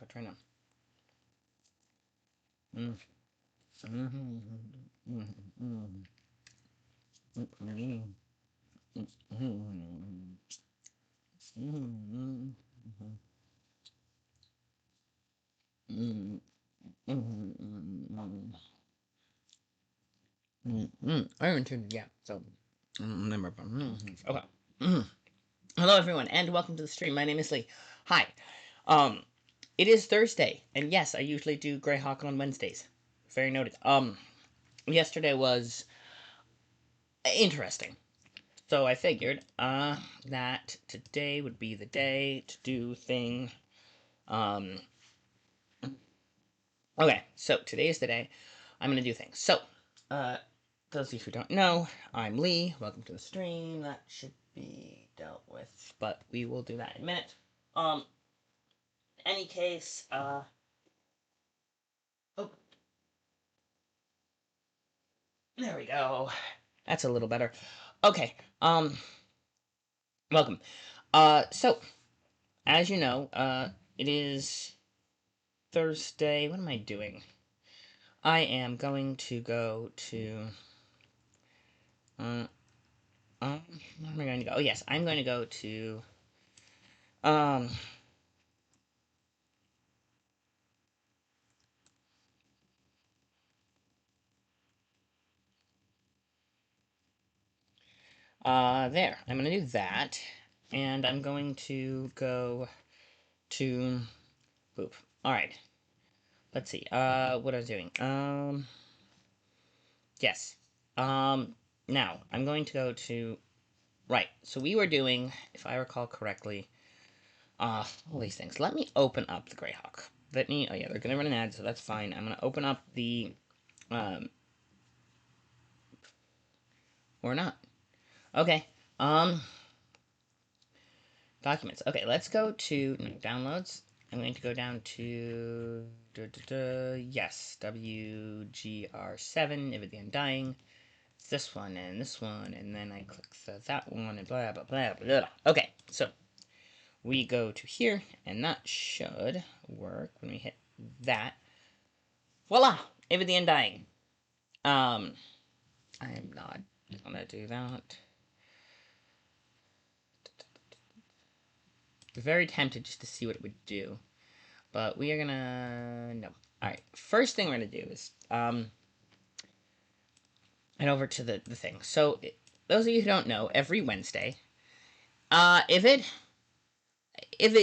I'll try now. Mm. Mm-hmm. Mm-hmm. Mm-hmm. Mm-hmm. Mm-hmm. Mm-hmm. I haven't tuned yet, so remember. Okay. Hello, everyone, and welcome to the stream. My name is Lee. Hi. Um, it is Thursday, and yes, I usually do Greyhawk on Wednesdays. Very noted. Yesterday was interesting, so I figured, that today would be the day to do thing. Um, okay, so today is the day I'm gonna do things. So, uh, those of you who don't know, I'm Lee. Welcome to the stream. That should be dealt with, but we will do that in a minute. Um, any case, oh, there we go. That's a little better. Okay, welcome. So, as you know, it is Thursday. What am I doing? I am going to go to, uh, where am I going to go? Oh, yes, I'm going to go to, um, there. I'm going to do that, and I'm going to go to, boop. Alright, let's see, what I was doing. Yes. Now, I'm going to go to, right, so we were doing, if I recall correctly, all these things. Let me open up the Greyhawk. Let me, oh yeah, they're gonna run an ad, so that's fine. I'm gonna open up the, um, or not. Okay, um, documents. Okay, let's go to downloads. I'm going to go down to, yes, WGR7, If the Undying. It's this one, and then I click that one, and blah, blah, blah, blah. Okay, so we go to here, and that should work when we hit that. Voila! If the Undying. Um, I'm not gonna do that. Very tempted just to see what it would do, but we are gonna no. All right. First thing we're gonna do is head over to the thing. So those of you who don't know, every Wednesday, if it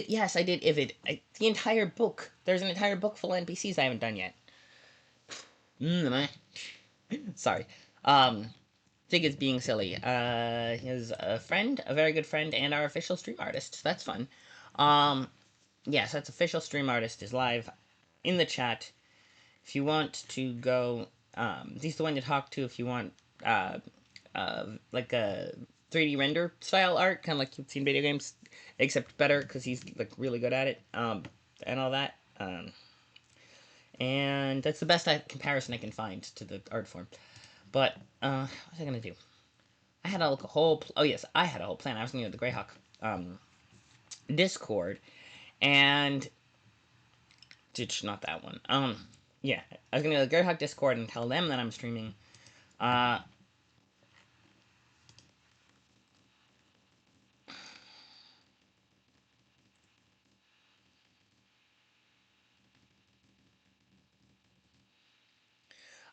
yes, I did if it the entire book. There's an entire book full of NPCs I haven't done yet. Sorry. Think it's being silly. He is a friend, a very good friend, and our official stream artist. That's fun. Um, yes, that's official stream artist is live in the chat. If you want to go, he's the one to talk to if you want, like a 3D render style art, kind of like you've seen video games, except better because he's like really good at it, and all that. And that's the best comparison I can find to the art form. But what was I gonna do? I had a whole. Oh yes, I had a whole plan. I was gonna do the Greyhawk Discord, and not that one. Yeah, I was gonna go to Greyhawk Discord and tell them that I'm streaming. Uh,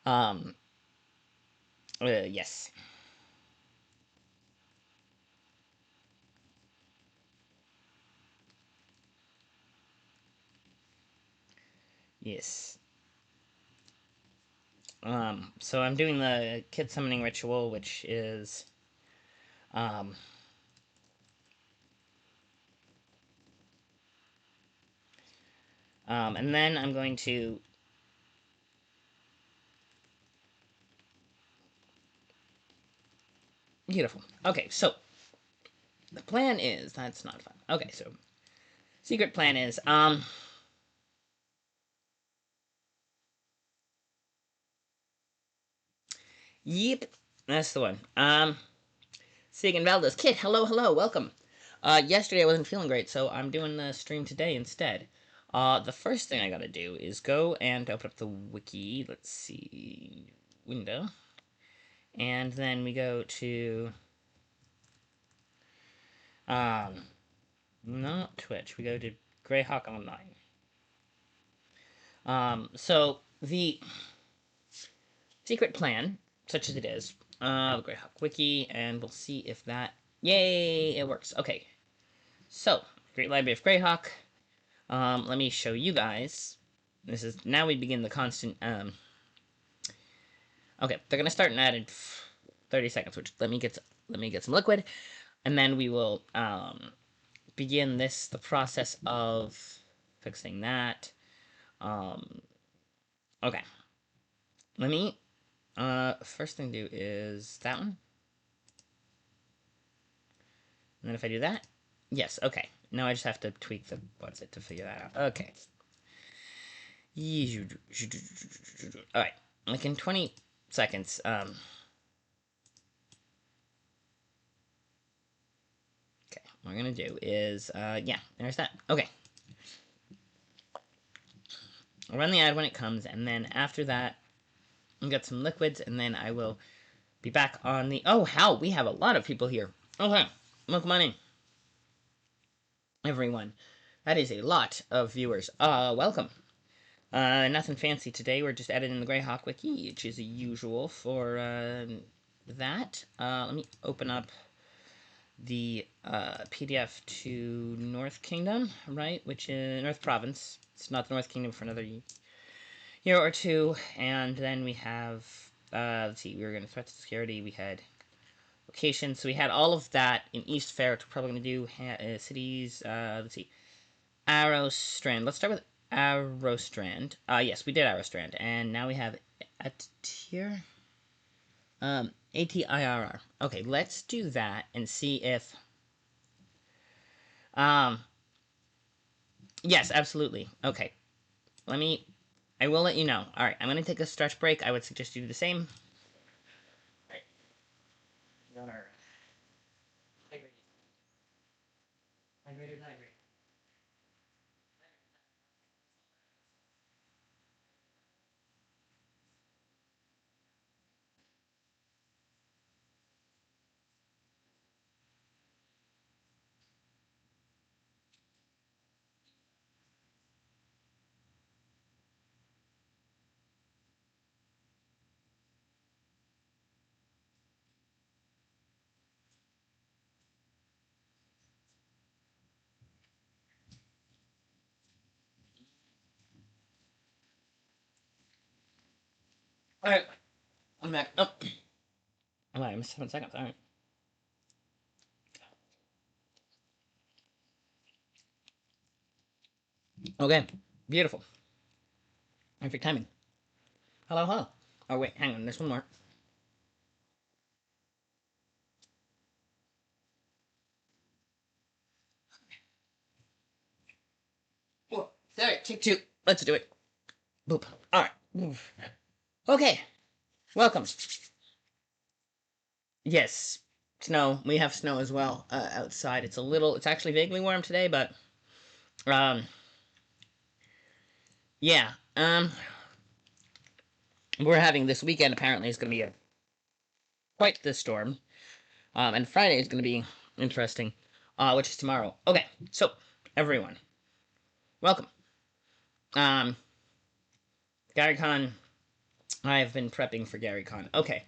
um, yes, yes. So I'm doing the kid summoning ritual, which is, um, and then I'm going to. Beautiful. Okay, so the plan is that's not fun. Okay, so secret plan is yep, that's the one. Sigan Valdez, Kit, hello, hello, welcome. Yesterday I wasn't feeling great, so I'm doing the stream today instead. The first thing I gotta do is go and open up the wiki. Let's see, window, and then we go to not Twitch. We go to Greyhawk Online. So the secret plan, such as it is, the Greyhawk wiki, and we'll see if that. Yay! It works. Okay. So, Great Library of Greyhawk. Let me show you guys. This is now we begin the constant. Okay, they're gonna start in added 30 seconds. Which let me get some liquid, and then we will begin the process of fixing that. Okay. Let me. First thing to do is that one. And then if I do that, yes. Okay. Now I just have to tweak the what's it to figure that out. Okay. All right. Like in 20 seconds. Okay. What we're gonna do is yeah. There's that. Okay. I'll run the ad when it comes, and then after that, I'll get some liquids, and then I will be back on the. Oh, how we have a lot of people here. Okay. Look, money. Everyone. That is a lot of viewers. Welcome. Nothing fancy today. We're just editing the Greyhawk wiki, which is usual for that. Let me open up the PDF to North Kingdom, right? Which is North Province. It's not the North Kingdom for another year or two. And then we have, let's see, we were going to threat to security. We had location. So we had all of that in East Fair, which we're probably going to do. Cities, let's see. Arrow Strand. Let's start with Arrow Strand. Yes, we did Arrow Strand. And now we have Atir. ATIRR. Okay, let's do that and see if... Yes, absolutely. Okay. I will let you know. Alright, I'm gonna take a stretch break. I would suggest you do the same. Alright. Hydrated. Alright, I'm back. Oh. Alright, I missed 7 seconds. Alright. Okay, beautiful. Perfect timing. Hello, hello. Oh, wait, hang on, there's one more. Oh, alright, take two. Let's do it. Boop. Alright. Okay, welcome. Yes, snow. We have snow as well outside. It's actually vaguely warm today, but, yeah. We're having this weekend, apparently, is going to be quite the storm. And Friday is going to be interesting, which is tomorrow. Okay, so, everyone, welcome. GaryCon, I've been prepping for GaryCon. Okay,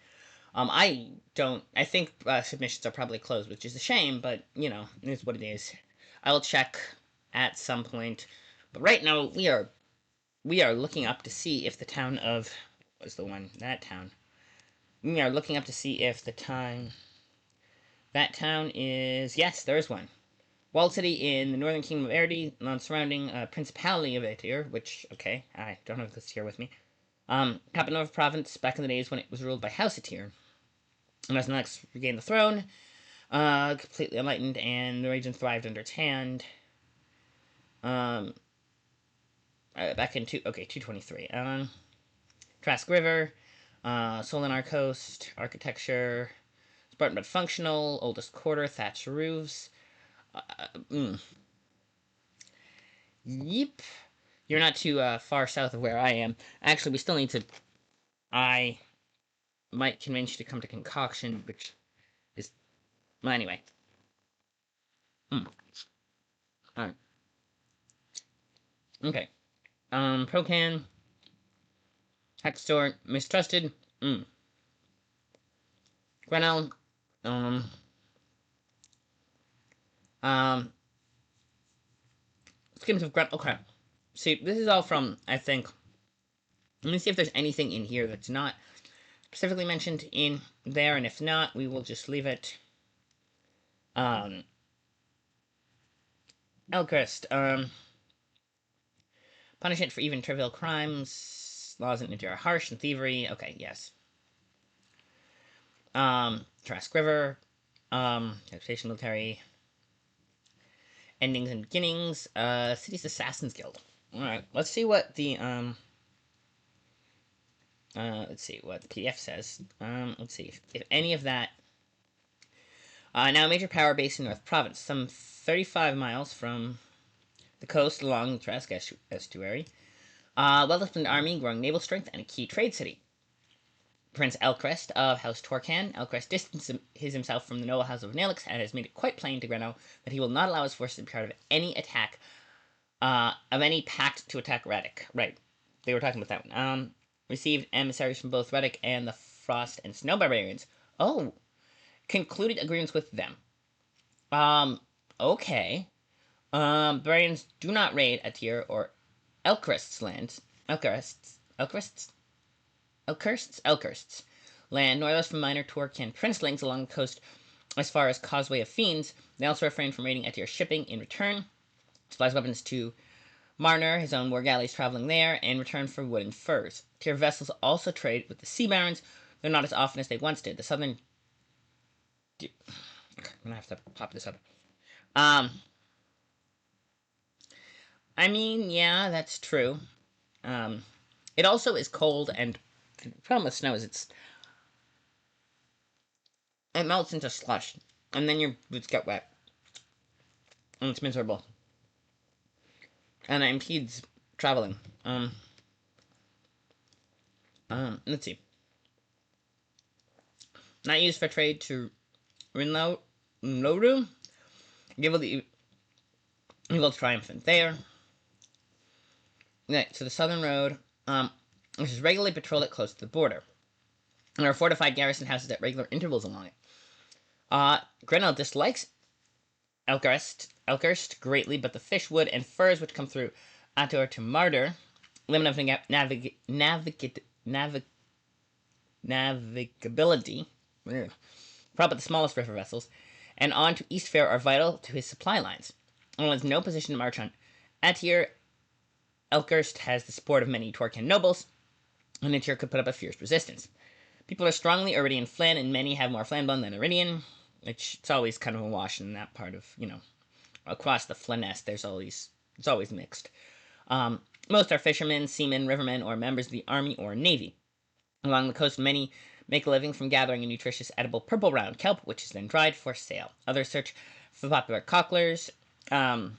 I think submissions are probably closed, which is a shame, but, you know, it is what it is. I'll check at some point, but right now, we are looking up to see if the town of, what's the one, that town, we are looking up to see if that town is, yes, there is one. Walled city in the northern kingdom of Erde, surrounding Principality of Aetir, which, okay, I don't have this here with me. Kapanov province, back in the days when it was ruled by House Aetir. And as Alex regained the throne, completely enlightened, and the region thrived under its hand. Back in 223. Trask River, Solinar Coast, architecture, Spartan but functional, oldest quarter, thatched roofs. Yep. You're not too far south of where I am. Actually, we still need to. I might convince you to come to Concoction, which is. Well, anyway. Alright. Okay. Procan. Hextor. Mistrusted. Grenell. Um. Schemes of Grenell. Okay. See, this is all from, I think. Let me see if there's anything in here that's not specifically mentioned in there, and if not, we will just leave it. Elcrest, punishment for even trivial crimes, laws in Nigeria are harsh, and thievery, okay, yes. Trask River, Education Military, endings and beginnings, City's Assassin's Guild. Alright, let's see what the, let's see what the PDF says. Let's see if any of that. Now a major power base in North Province, some 35 miles from the coast along the Trask estuary. Well-disciplined army, growing naval strength, and a key trade city. Prince Elcrest of House Torcan. Elcrest distances himself from the noble house of Nelix and has made it quite plain to Grenell that he will not allow his forces to be part of any attack, of any pact to attack Reddick. Right, they were talking about that one. Received emissaries from both Reddick and the Frost and Snow Barbarians. Oh, concluded agreements with them. Okay. Barbarians do not raid Atir or Elcrest's lands. Elcrest's land, northwest from minor Torcan princelings along the coast as far as Causeway of Fiends. They also refrain from raiding Atir shipping in return. Supplies weapons to Marner, his own war galleys traveling there, in return for wood and furs. Atir vessels also trade with the Sea Barons, though not as often as they once did. The southern. I'm gonna have to pop this up. I mean, yeah, that's true. It also is cold, and the problem with snow is it melts into slush, and then your boots get wet, and it's miserable, and it impedes traveling. Let's see. Not used for trade to Rinloru. Give the evil triumphant there. Okay, so the southern road, which is regularly patrolled close to the border. There are fortified garrison houses at regular intervals along it. Grenell dislikes Elcrest greatly, but the fish, wood, and furs which come through Ator to Martyr, limit of navigability, probably the smallest river vessels, and on to Eastfair are vital to his supply lines. While has no position to march on Atir, Elcrest has the support of many Torcan nobles, and Atir could put up a fierce resistance. People are strongly Iridian Flan, and many have more Flanbone than Iridian, which it's always kind of a wash in that part of, across the Flanest, it's always mixed. Most are fishermen, seamen, rivermen, or members of the army or navy. Along the coast, many make a living from gathering a nutritious edible purple round kelp, which is then dried for sale. Others search for popular cocklers, by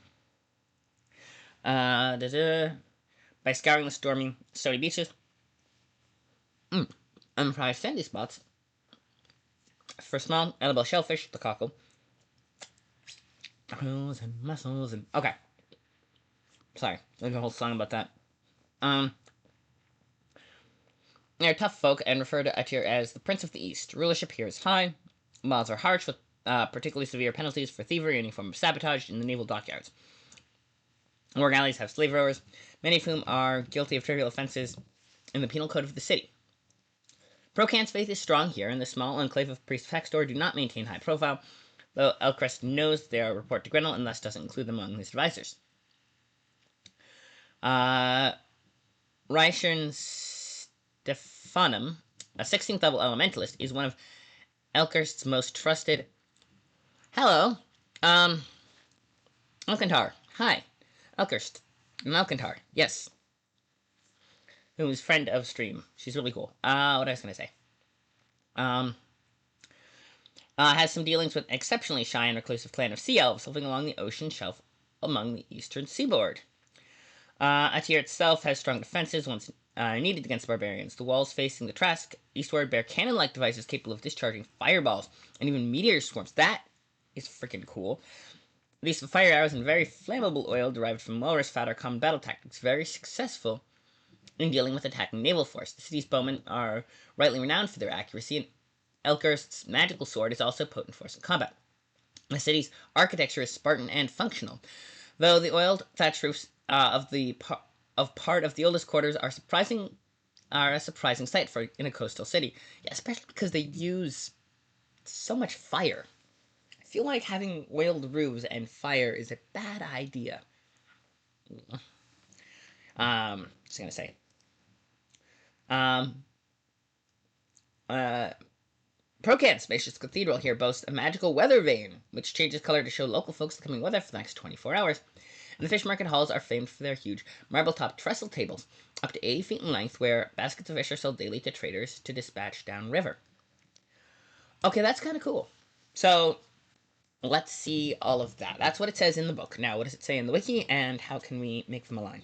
scouring the stony beaches, and prized sandy spots for small edible shellfish, the cockle, and mussels, and okay. Sorry, there's a whole song about that. They're tough folk and refer to Atir as the Prince of the East. Rulership here is high. Laws are harsh, with particularly severe penalties for thievery and any form of sabotage in the naval dockyards. War galleys have slave rowers, many of whom are guilty of trivial offenses in the penal code of the city. Procan's faith is strong here, and the small enclave of priests of Hextor do not maintain high profile, though Elcrest knows they are a report to Grenell and thus doesn't include them among his advisors. Reichern Stephanum, a 16th level elementalist, is one of Elcrest's most trusted. Hello, Elkantar. Hi, Elcrest. Elkantar. Yes. Who's friend of stream. She's really cool. What I was gonna say. Has some dealings with exceptionally shy and reclusive clan of sea elves living along the ocean shelf among the eastern seaboard. Atir itself has strong defenses once needed against barbarians. The walls facing the Trask eastward bear cannon-like devices capable of discharging fireballs and even meteor swarms. That is freaking cool. These fire arrows and very flammable oil derived from walrus fat are common battle tactics, very successful in dealing with attacking naval force. The city's bowmen are rightly renowned for their accuracy, and Elkurst's magical sword is also a potent force in combat. The city's architecture is Spartan and functional, though the oiled thatch roofs of part of the oldest quarters are a surprising sight for in a coastal city. Yeah, especially because they use so much fire. I feel like having oiled roofs and fire is a bad idea. Just gonna say. Um, uh, Procan's spacious cathedral here boasts a magical weather vane, which changes color to show local folks the coming weather for the next 24 hours. And the fish market halls are famed for their huge marble-topped trestle tables, up to 80 feet in length, where baskets of fish are sold daily to traders to dispatch downriver. Okay, that's kind of cool. So, let's see all of that. That's what it says in the book. Now, what does it say in the wiki, and how can we make them align?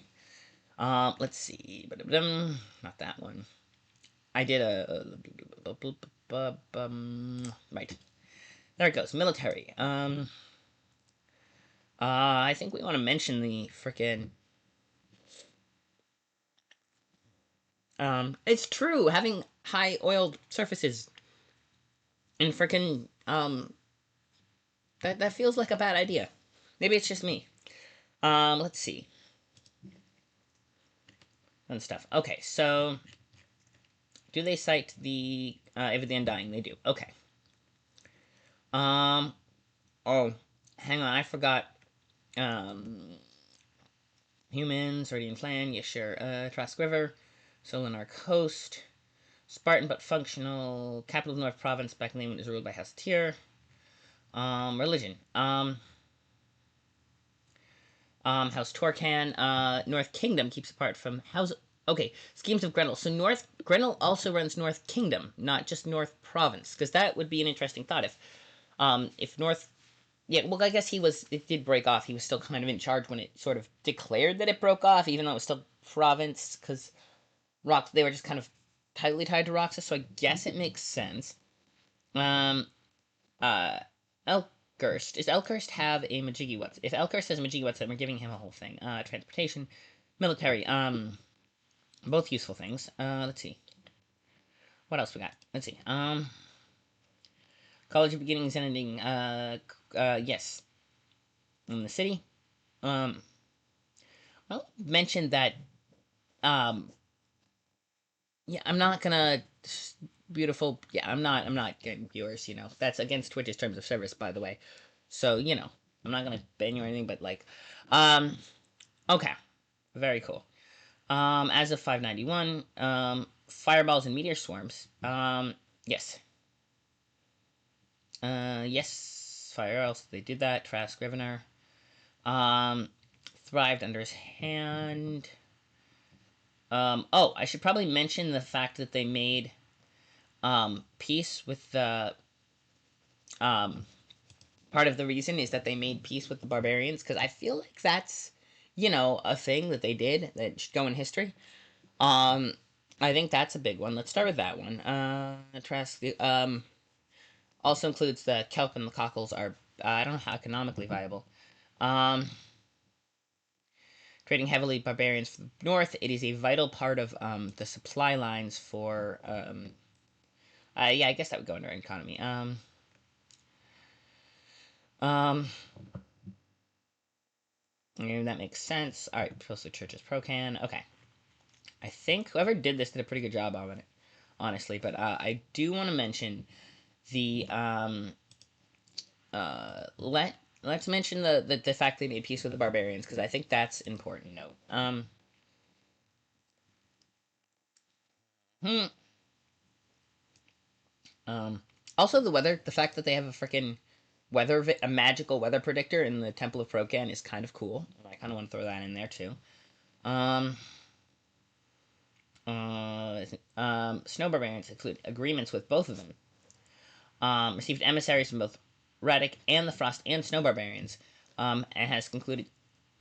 Let's see. Not that one. I did a... Right. There it goes. Military. I think we want to mention the frickin'... it's true, having high oiled surfaces and frickin', that feels like a bad idea. Maybe it's just me. Let's see. Fun stuff. Okay, so... Do they cite the, Eva the Undying? They do. Okay. Oh, hang on, I forgot, humans, Radiant Clan, yes, sure, Trask River, Solinar Coast, Spartan but functional, capital of North Province, back in the is ruled by House Tyr, religion, House Torcan, North Kingdom keeps apart from House, okay, schemes of Grenell, so Grenell also runs North Kingdom, not just North Province, because that would be an interesting thought if North, yeah, well, I guess it did break off. He was still kind of in charge when it sort of declared that it broke off, even though it was still province, because they were just kind of tightly tied to Roxas, so I guess it makes sense. Elkurst. Does Elkurst have a Majiggy What's? If Elkurst has a Majiggy What's, then we're giving him a whole thing. Transportation, military, both useful things. Let's see. What else we got? Let's see. College of Beginnings and Ending, yes. In the city. Well, mentioned that, yeah, I'm not gonna, I'm not getting viewers, that's against Twitch's terms of service, by the way, so, I'm not gonna ban you or anything, but, okay, very cool. As of 591, fireballs and meteor swarms, yes. Yes, fire, else they did that, Trask Rivener, thrived under his hand. I should probably mention the fact that they made, peace with the, part of the reason is that they made peace with the barbarians, because I feel like that's, a thing that they did that should go in history. I think that's a big one. Let's start with that one. Trask, also includes the kelp and the cockles are, I don't know how economically viable. Trading heavily barbarians from the north, it is a vital part of the supply lines for, yeah, I guess that would go under economy. And that makes sense. Alright, Pilsler Church's Procan. Okay. I think whoever did this did a pretty good job on it, honestly, but I do want to mention the, let's mention the fact they made peace with the barbarians, because I think that's important to note. Also the weather, the fact that they have a freaking a magical weather predictor in the Temple of Procan is kind of cool. I kind of want to throw that in there too. Snow barbarians include agreements with both of them. Received emissaries from both Radic and the Frost and Snow barbarians, and has concluded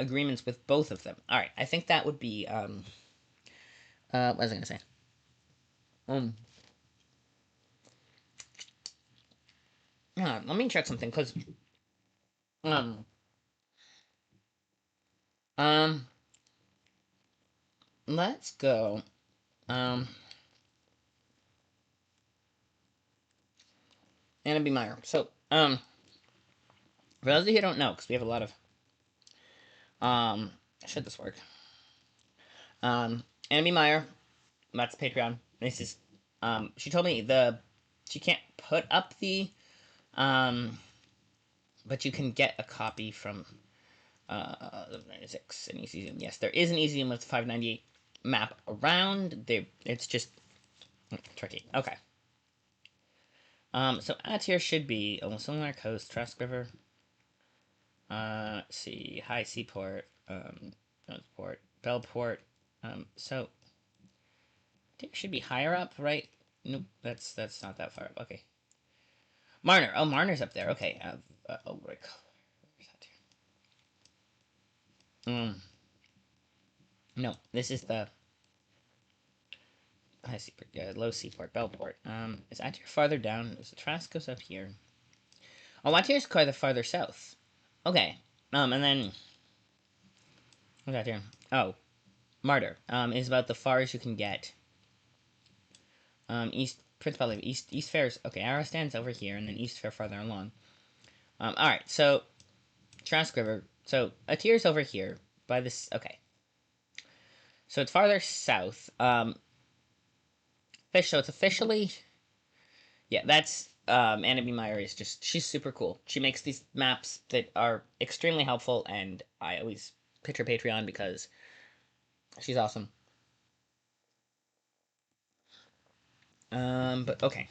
agreements with both of them. All right, I think that would be what was I gonna say? Um, let me check something because um um let's go Anna B. Meyer. So for those of you who don't know, because we have a lot of should this work? Anna B. Meyer, that's Patreon. This is she told me she can't put up the but you can get a copy from 96 an easy zoom. Yes, there is an easy zoom with the 598 map around. It's just tricky. Okay. So at here should be Similar Coast, Trask River. Let's see, High Seaport, Port, Bellport. So it should be higher up, right? Nope, that's not that far up. Okay. Marner. Oh, Marner's up there. Okay. Oh, right. Where's that here? No, this is the High Seaport, Low Seaport, Bellport. Is Atier farther down? So Trask goes up here. Oh, Atier's quite the farther south. Okay. And then what's that here? Oh, Martyr. Is about the farthest you can get. East Principality East Fair's okay. Arastan's over here, and then East Fair farther along. All right. So Trask River. So Atier's over here by this. Okay. So it's farther south. So it's officially. Yeah, that's Anna B. Meyer is just she's super cool. She makes these maps that are extremely helpful, and I always pitch her Patreon because she's awesome. But okay,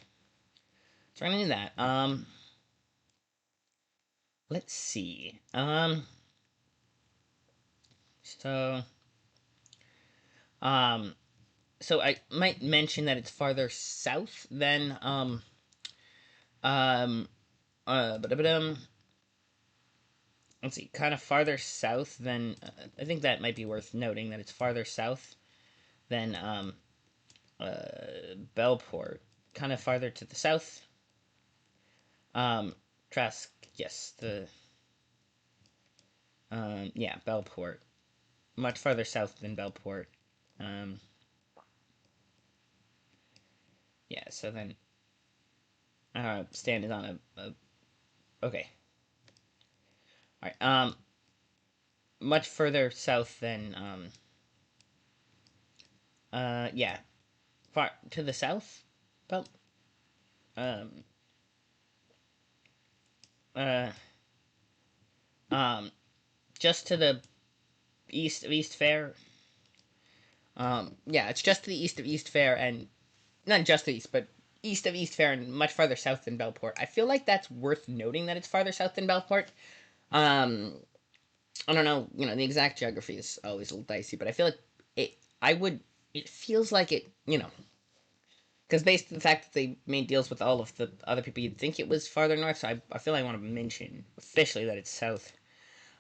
so we're gonna do that. Let's see. So um, so I might mention that it's farther south than um, but let's see, kind of farther south than I think that might be worth noting that it's farther south than Bellport, kind of farther to the south. Trask, yes, yeah, Bellport, much farther south than Bellport. Um, yeah, so then Stan is on a okay. All right. Much further south than yeah, far to the south. Bell. Um. Uh. Um. Just to the east of East Fair. Yeah, it's just to the east of East Fair, and not just the east, but east of East Fair, and much farther south than Bellport. I feel like that's worth noting that it's farther south than Bellport. Um, I don't know, the exact geography is always a little dicey, but I feel like it. I would. It feels like it, because based on the fact that they made deals with all of the other people, you'd think it was farther north. So I feel like I want to mention officially that it's south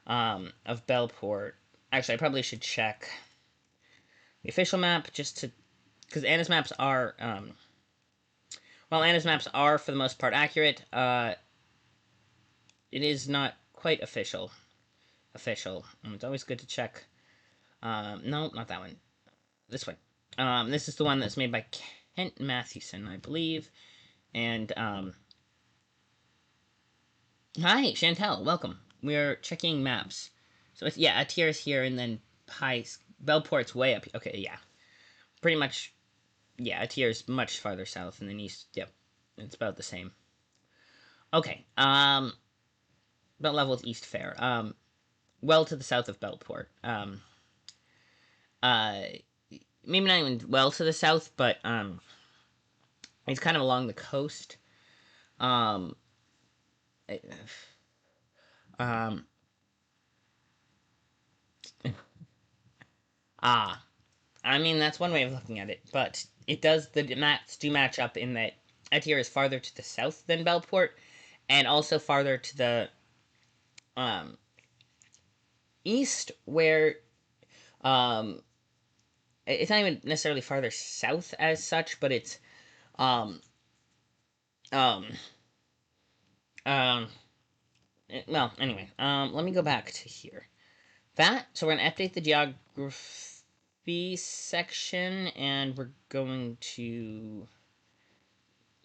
of Bellport. Actually, I probably should check the official map just to, because Anna's maps are while Anna's maps are for the most part accurate. It is not quite official. It's always good to check. No, not that one. This one. This is the one that's made by Kent Mathewson, I believe. And hi, Chantel, welcome. We're checking maps. So it's a tier is here, and then high Bellport's way up. Okay, yeah, pretty much. Yeah, a tier is much farther south, and then east. Yep, it's about the same. Okay. About level with East Fair. Well to the south of Bellport. Uh, Maybe not even well to the south, but it's kind of along the coast. Um, um, ah, I mean that's one way of looking at it, but it does the maps do match up in that Etier is farther to the south than Bellport, and also farther to the um east where um, it's not even necessarily farther south as such, but it's um, um, um, well, anyway, let me go back to here. So we're gonna update the geography section, and we're going to.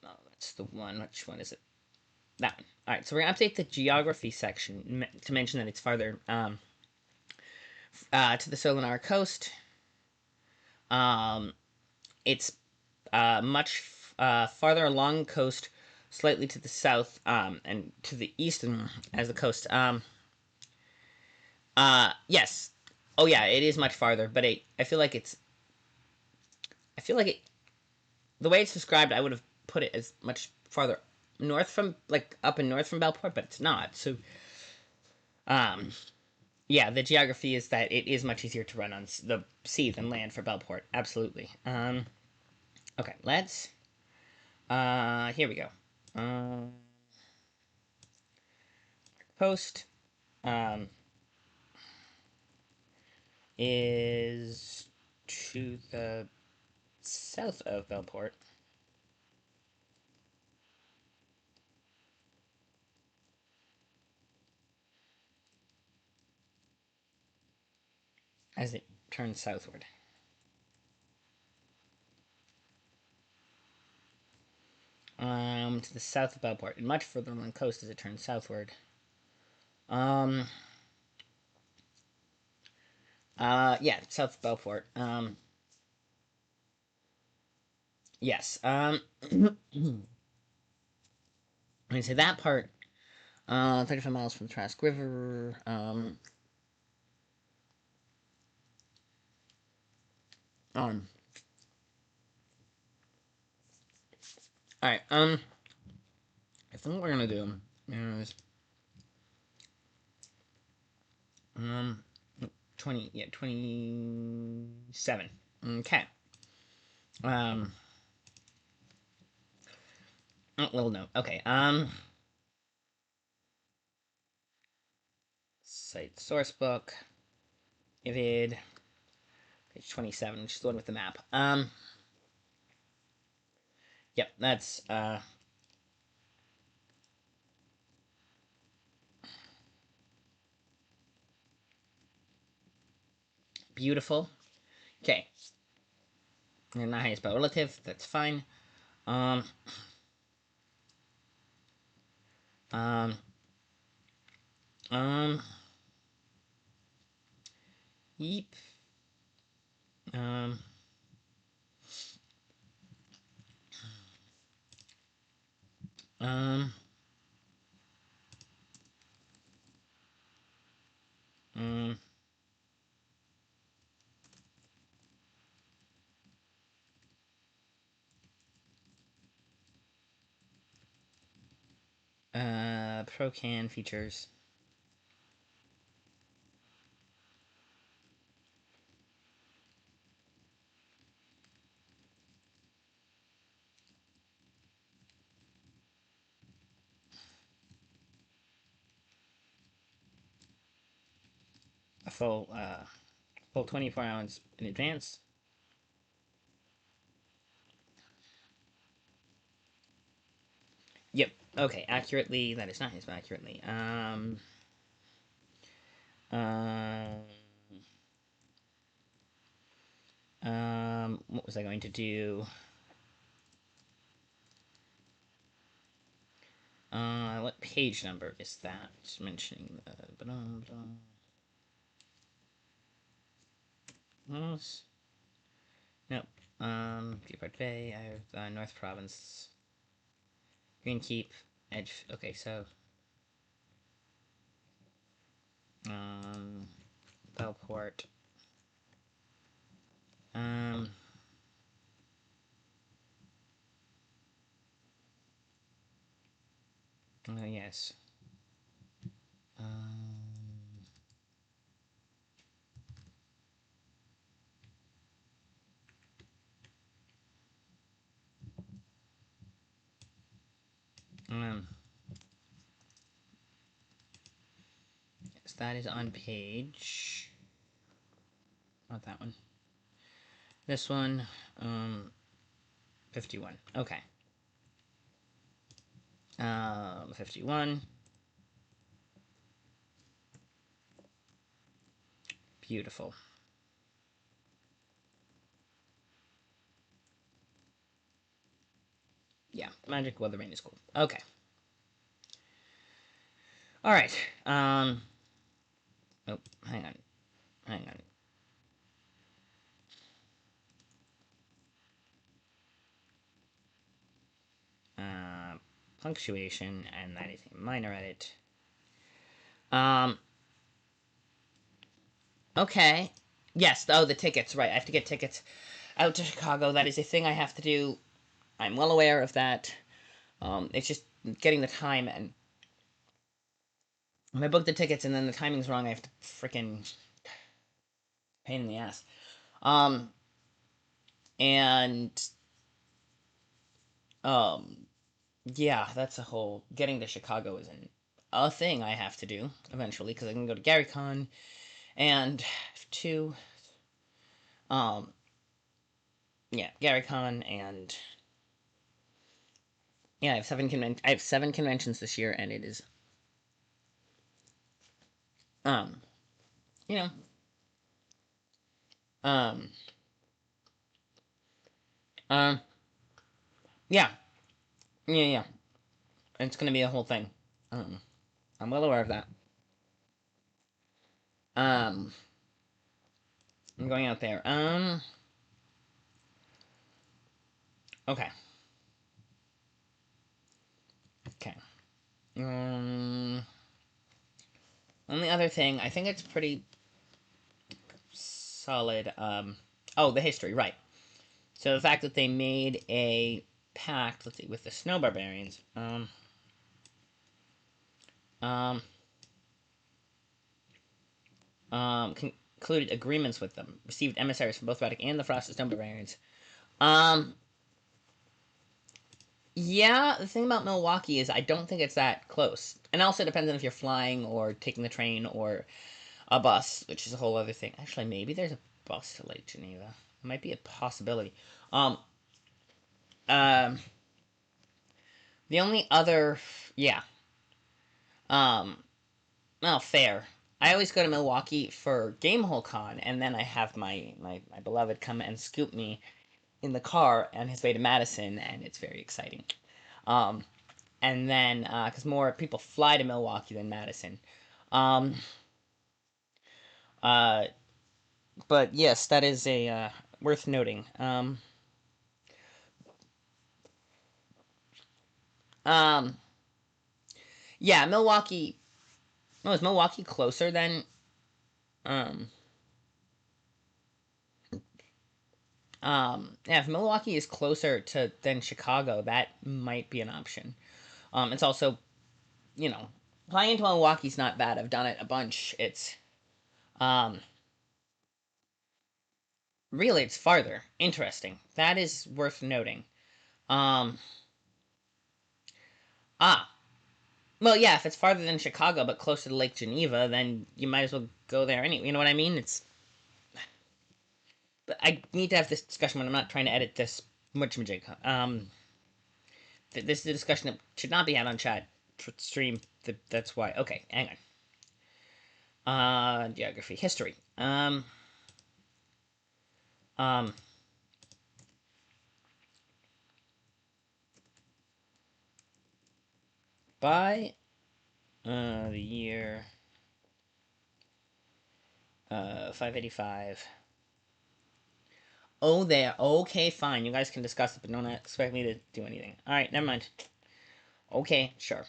Oh, that's the one. Which one is it? That one. All right. So we're gonna update the geography section to mention that it's farther to the Solinar coast. Um, it's much farther along the coast, slightly to the south, and to the east as the coast. Yes. Oh yeah, it is much farther, but I feel like it's. I feel like it. The way it's described, I would have put it as much farther north from, like up and north from Belport, but it's not. So, um, yeah, the geography is that it is much easier to run on the sea than land for Belport. Absolutely. Okay, let's. Here we go. Post. Um, is to the south of Belport. As it turns southward. To the south of Belport, and much further along the coast as it turns southward. Um, yeah, south of Belport. Yes. I say that part. 35 miles from the Trask River. Um. All right. I think what we're gonna do is um 27. Okay. Um. Oh, little note. Okay. Site source book. Vivid. Page 27, which is the one with the map. Yep, that's beautiful. Okay. And the highest bow relative, that's fine. Um um um Yeep. Um um um Procan features. A full 24 hours in advance. Yep. Okay, accurately. That is not his, but accurately. Um what was I going to do? What page number is that? Just mentioning the nope. Deepart Bay. I have North Province. Greenkeep. Edge. Okay, so um, Bellport. Um, yes. Um, yes, So that is on page... Not that one. This one, 51. Okay. 51. Beautiful. Yeah, Magic Weathervane is cool. Okay. Alright. Oh, hang on. Hang on. Punctuation, and that is a minor edit. Okay. Yes, oh, the tickets, right. I have to get tickets out to Chicago. That is a thing I have to do. I'm well aware of that. It's just getting the time, and when I book the tickets and then the timing's wrong, I have to freaking pain in the ass. Um, and yeah, that's a whole getting to Chicago is a thing I have to do eventually because I can go to GaryCon and to yeah, GaryCon and yeah, I have 7 conventions this year, and it is um you know um um yeah, yeah. It's gonna be a whole thing. Um, I'm well aware of that. Um, I'm going out there. Okay. Okay. Only other thing, I think it's pretty solid. Oh, the history, right. So the fact that they made a pact, let's see, with the Snow Barbarians, um, concluded agreements with them, received emissaries from both Vadic and the Frosted Snow Barbarians. Um, yeah, the thing about Milwaukee is I don't think it's that close. And also it depends on if you're flying or taking the train or a bus, which is a whole other thing. Actually, maybe there's a bus to Lake Geneva. It might be a possibility. Um, um, the only other, yeah, um, well, fair. I always go to Milwaukee for Gamehole Con, and then I have my beloved come and scoop me in the car on his way to Madison, and it's very exciting. Um, and then, because more people fly to Milwaukee than Madison. Um, uh, but yes, that is a worth noting. Um, yeah, Milwaukee. Oh, is Milwaukee closer than um yeah, if Milwaukee is closer to than Chicago, that might be an option. It's also, you know, flying into Milwaukee's not bad. I've done it a bunch. It's um really it's farther. Interesting. That is worth noting. Um ah well, yeah, if it's farther than Chicago but closer to Lake Geneva, then you might as well go there anyway. You know what I mean? It's but I need to have this discussion when I'm not trying to edit this much magic. This is a discussion that should not be had on chat stream. That's why. Okay, hang on. Geography, history. Um, by the year 585. Oh, there. Okay, fine. You guys can discuss it, but don't expect me to do anything. All right, never mind. Okay, sure.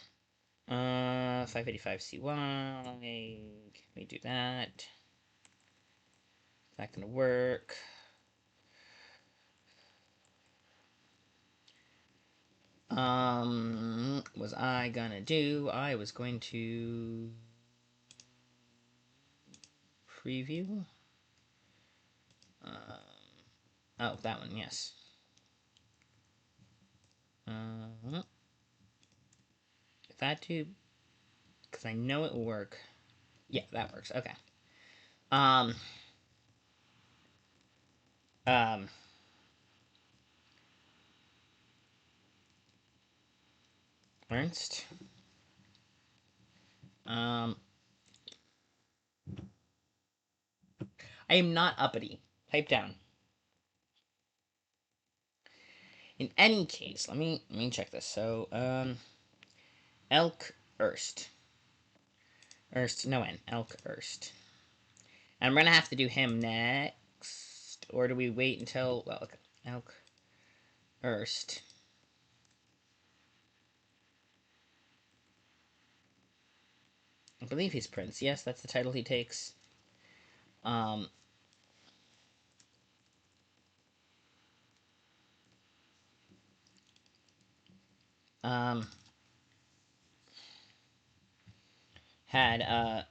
585 C1. Let me do that. Is that gonna work? Was I gonna do? I was going to preview. Oh, that one, yes. If I had to, because I know it will work. Yeah, that works. Okay. Um. Um. Ernst. Um. I am not uppity. Type down. In any case, let me check this. So, Elk Erst. Erst, no N. Elk Erst. And I'm gonna have to do him next, or do we wait until Elk Erst? I believe he's Prince. Yes, that's the title he takes. Um. Um. Had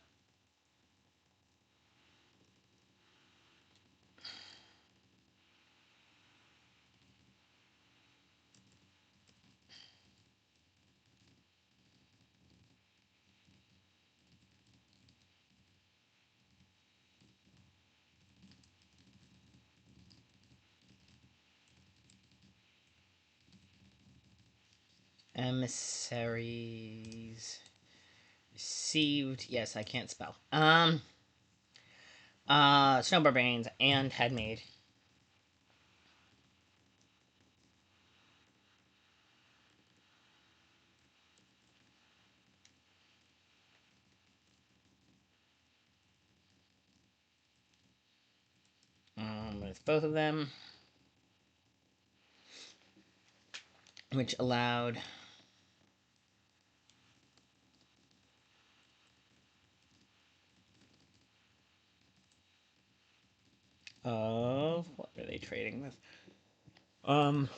emissaries received. Yes, I can't spell. Snow Barbarians and had made with both of them, which allowed of what were they trading with? Um,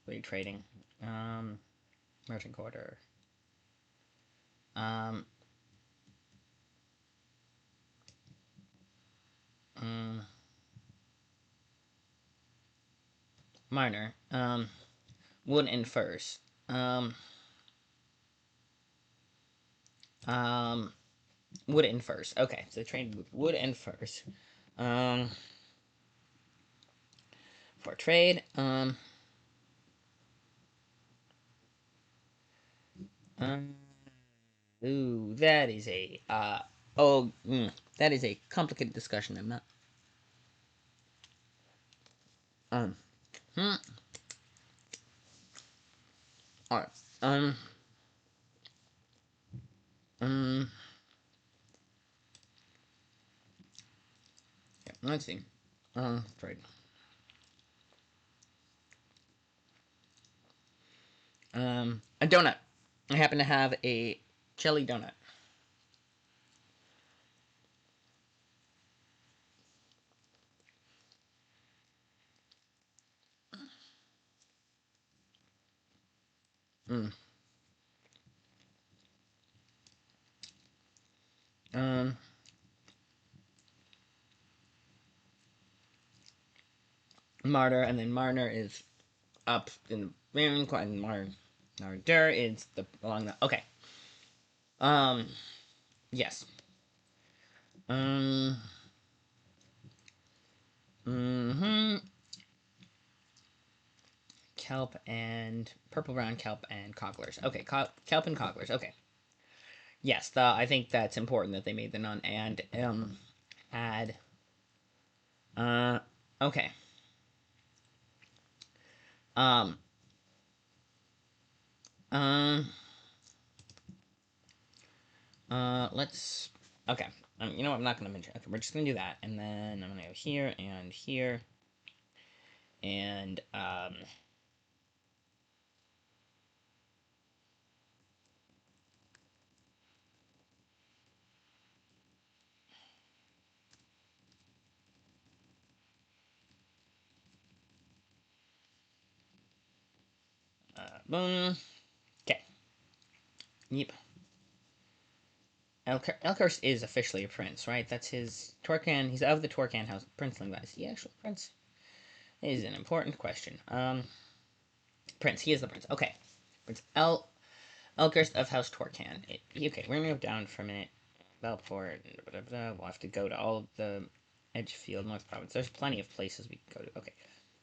what are you trading? Um, Merchant Quarter. Um, um, Marner. Wood and furs. Um, um, Wood and furs. Okay, so they traded with wood and furs. Um, for trade. Um, ooh, that is a that is a complicated discussion. I'm not. Um, hmm, all right. Um, yeah, let's see. Trade. A donut. I happen to have a jelly donut. Mm. Um, Martyr, and then Marner is up in the ring, and Martyr is the along the. Okay. Um, yes. Um, mm-hmm. Kelp and purple brown kelp and cogglers. Okay, kelp and cogglers. Okay. Yes, I think that's important that they made the nun and add. Uh, okay. Um, um, let's. Okay. You know what? I'm not gonna mention. Okay, we're just gonna do that, and then I'm gonna go here and here, and boom. Okay. Yep. Elkhurst is officially a prince, right? That's his Torcan. He's of the Torcan house, princeling line. Is he actually a prince? It is an important question. Prince. He is the prince. Okay. Prince El. Elkers of House Torcan. Okay, we're gonna go down for a minute. Belport. We'll have to go to all of the Edgefield, North Province. There's plenty of places we can go to. Okay.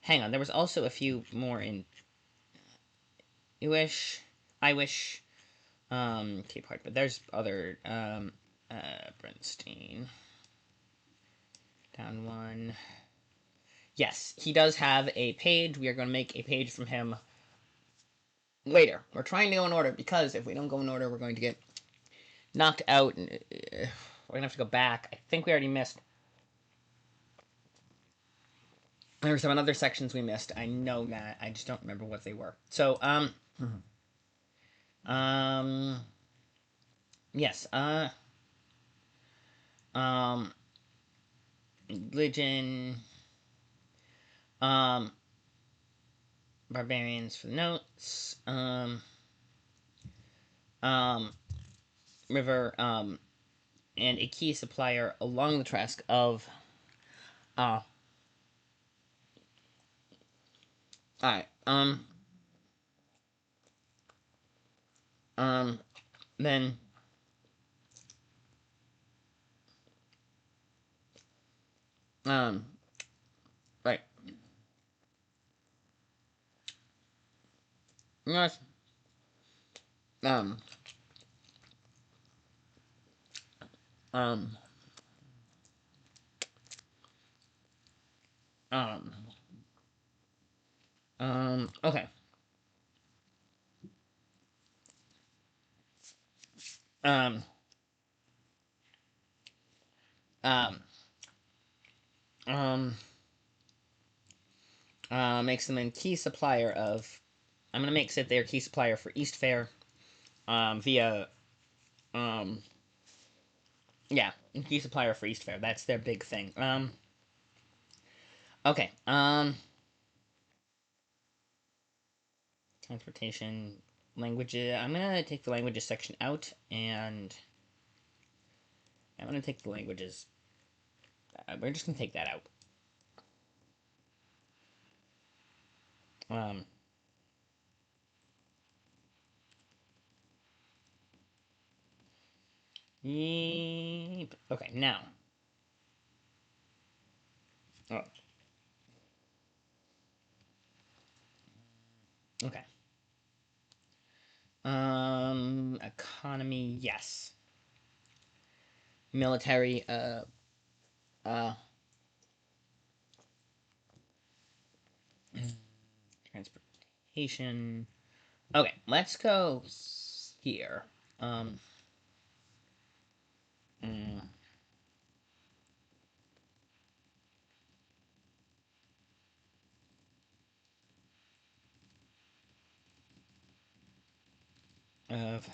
Hang on, there was also a few more in I wish, Cape Heart, but there's other, Bernstein. Down one. Yes, he does have a page. We are going to make a page from him later. We're trying to go in order, because if we don't go in order, we're going to get knocked out, and we're going to have to go back. I think we already missed. There were some other sections we missed. I know that. I just don't remember what they were. So, yes, religion, barbarians for the notes, river, and a key supplier along the Trask of, alright, then, right, yes, um, um, um, okay, um, um, um, makes them a key supplier of, I'm gonna make it their key supplier for East Fair, via, yeah, key supplier for East Fair. That's their big thing. Okay, transportation, languages. I'm gonna take the languages section out, and I'm gonna take the languages. We're just gonna take that out. Um, yep. Okay, now. Oh, okay. Economy, yes. Military, uh, transportation. Okay, let's go here. Um, mm, of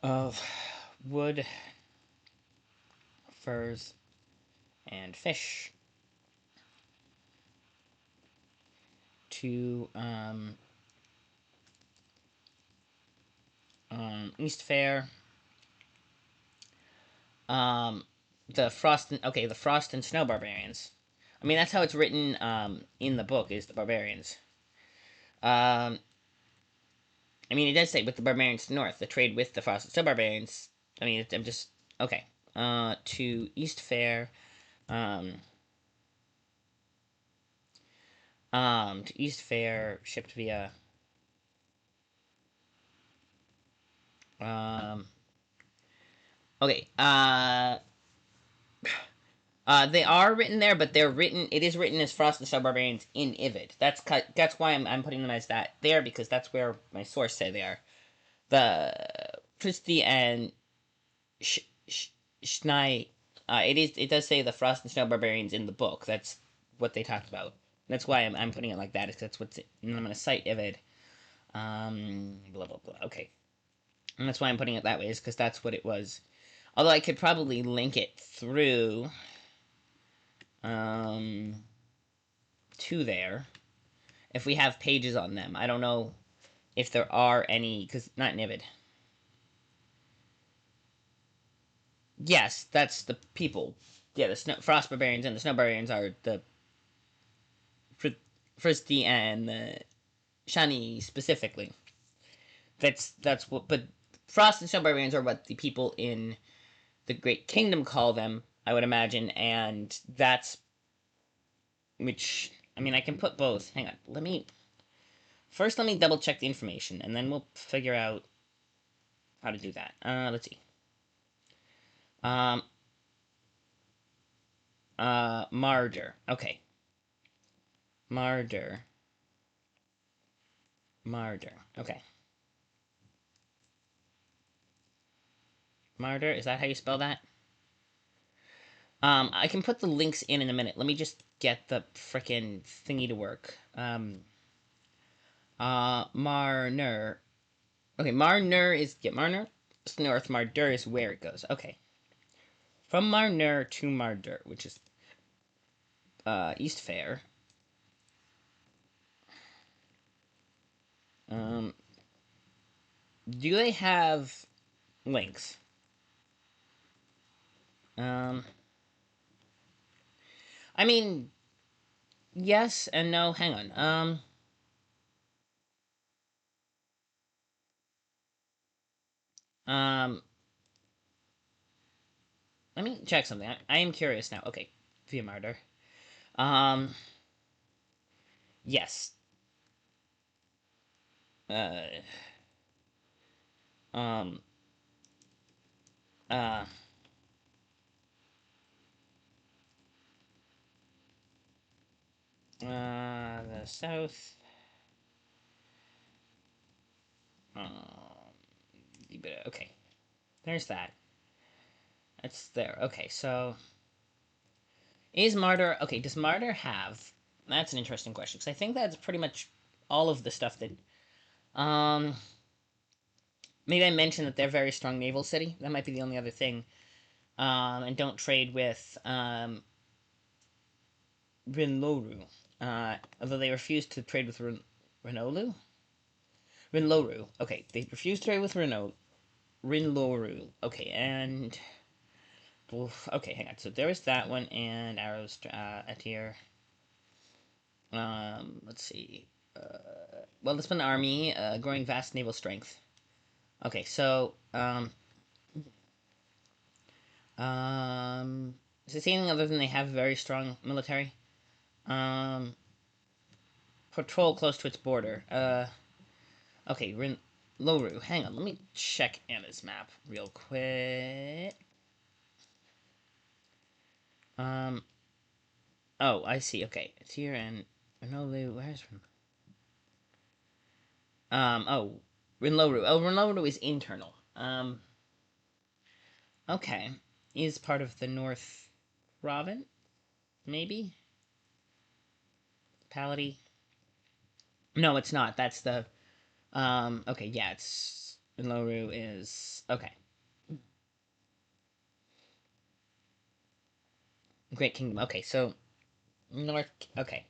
of wood, furs, and fish to, East Fair. Um, the Frost and Snow Barbarians. I mean, that's how it's written, in the book, is the barbarians. Um, I mean, it does say with the barbarians to north, the trade with the Frost and Snow Barbarians. I mean, I'm just okay. To East Fair. Um, to East Fair, shipped via. Um, okay. They are written there, but they're written. It is written as Frost and Snow Barbarians in Ivid. That's why I'm putting them as that there, because that's where my source say they are. The Christie and Schnei. It does say the Frost and Snow Barbarians in the book. That's what they talked about. That's why I'm putting it like that. Is that's what's it. And I'm gonna cite Ivid. Blah blah blah. Okay, and that's why I'm putting it that way. Is because that's what it was. Although I could probably link it through, um, to there if we have pages on them. I don't know if there are any, because not Nivid. Yes, that's the people. Yeah, the Frost Barbarians and the Snow Barbarians are the Fristy and the Shani specifically. That's what. But frost and snow barbarians are what the people in the Great Kingdom call them, I would imagine, and that's which. I mean, I can put both. Hang on. Let me double check the information, and then we'll figure out how to do that. Let's see. Um, Marder. Okay. Marder. Marder. Okay. Marder. Is that how you spell that? I can put the links in a minute. Let me just get the frickin' thingy to work. Marner. Okay, Marner is Marner. North. Marder is where it goes. Okay. From Marner to Marder, which is East Fair. Um, do they have links? Um, I mean, yes and no. Hang on. Um, Let me check something. I am curious now. Okay, via Marder. Um, yes. Uh, um, uh, the south. Um, okay, there's that. That's there. Okay, so is Martyr okay? Does Martyr have? That's an interesting question because I think that's pretty much all of the stuff that. Um, Maybe I mentioned that they're a very strong naval city. That might be the only other thing. And don't trade with Rinloru. Although they refuse to trade with Rinolu. Rinloru. Okay, they refuse to trade with Rinloru. Okay, and okay, hang on. So there is that one, and arrows at here. Let's see. Well, this one army, growing vast naval strength. Okay, so is it anything other than they have very strong military? Um, Patrol close to its border. Okay, Loru. Hang on, let me check Anna's map real quick. Um, oh, I see. Okay, it's here and Rinolu. Where's oh, Rinloru. Oh, Rinloru is internal. Okay, is part of the North Robin, maybe Palady. No, it's not. That's the Okay, yeah, it's Rinloru is okay. Great Kingdom. Okay, so North. Okay,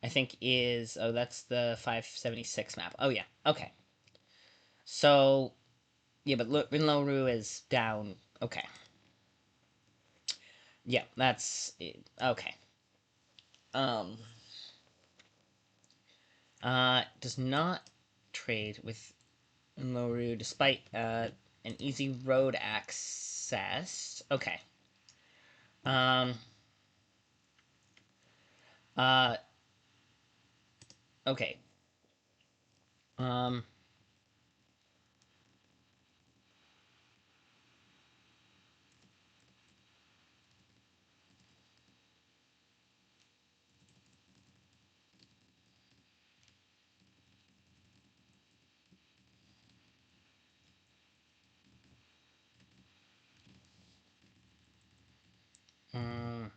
I think is that's the 576 map. Oh yeah. Okay. So yeah, but Rinloru is down. Okay. Yeah, that's it. Okay. Um. Does not trade with Rinloru despite an easy road access. Okay. Um. Uh. Okay. Um. Um.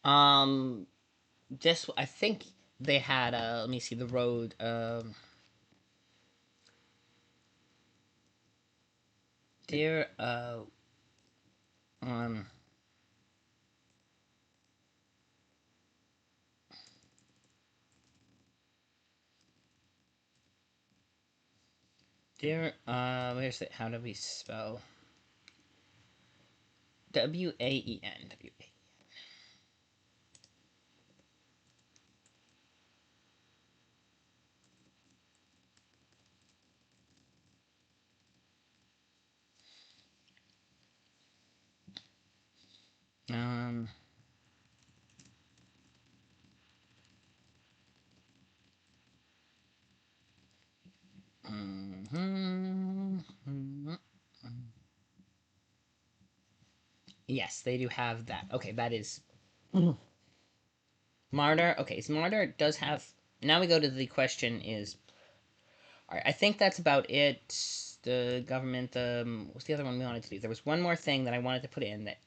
um this I think they had let me see the road dear um dear where's it how do we spell Waen. Um. Yes, they do have that. Okay, that is Martyr. Okay, so Martyr does have. Now we go to the question is. All right, I think that's about it. The government. What's the other one we wanted to do? There was one more thing that I wanted to put in that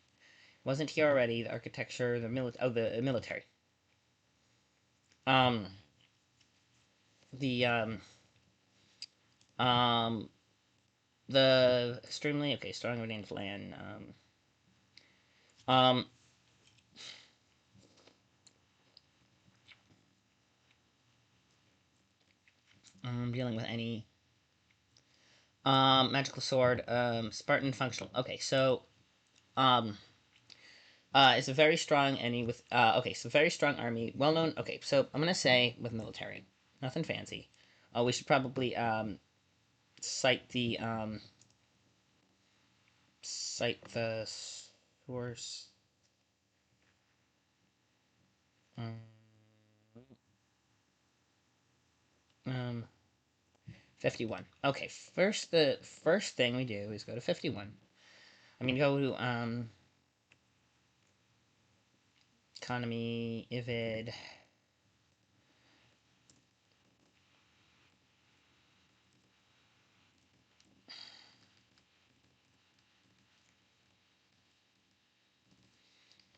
wasn't here already. The architecture, the military. Um, the um, the extremely strong ordained land. Um, dealing with any magical sword. Spartan functional. Okay, so um, it's a very strong enemy with so very strong army, well known. Okay, so I'm gonna say with military, nothing fancy. We should probably cite the source. Um, um, 51. Okay, the first thing we do is go to 51. I mean, go to economy, Ivid.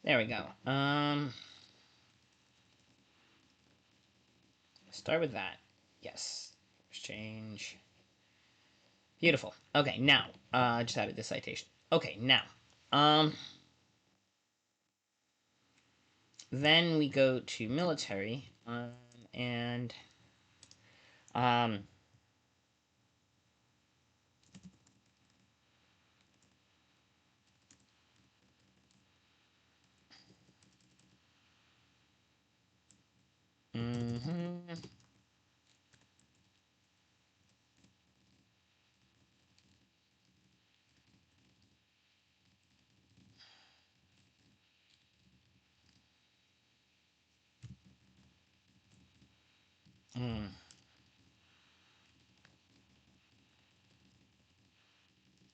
There we go. Start with that. Yes. Exchange. Beautiful. Okay, now, just added this citation. Okay, now, um, then we go to military, and, um, mm-hmm, mm,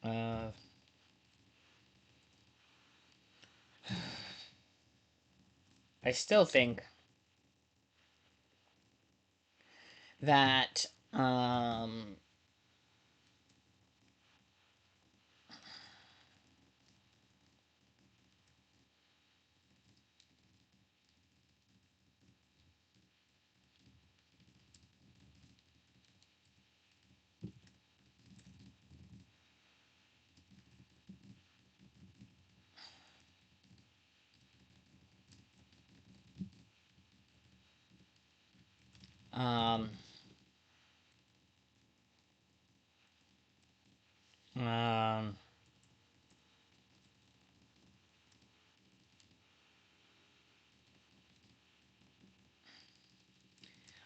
uh, I still think that, um, um,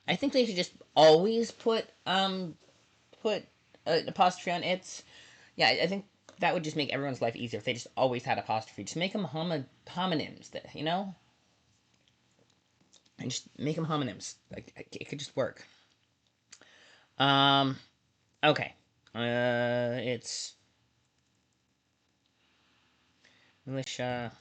I think they should just always put an apostrophe on its. Yeah, I think that would just make everyone's life easier if they just always had apostrophe. Just make them homonyms, that and just make them homonyms. Like it could just work. Um. Okay. It's militia.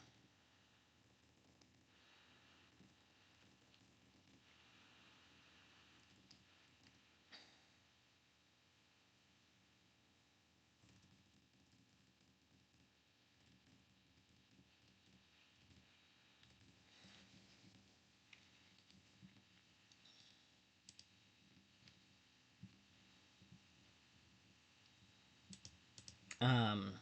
Um.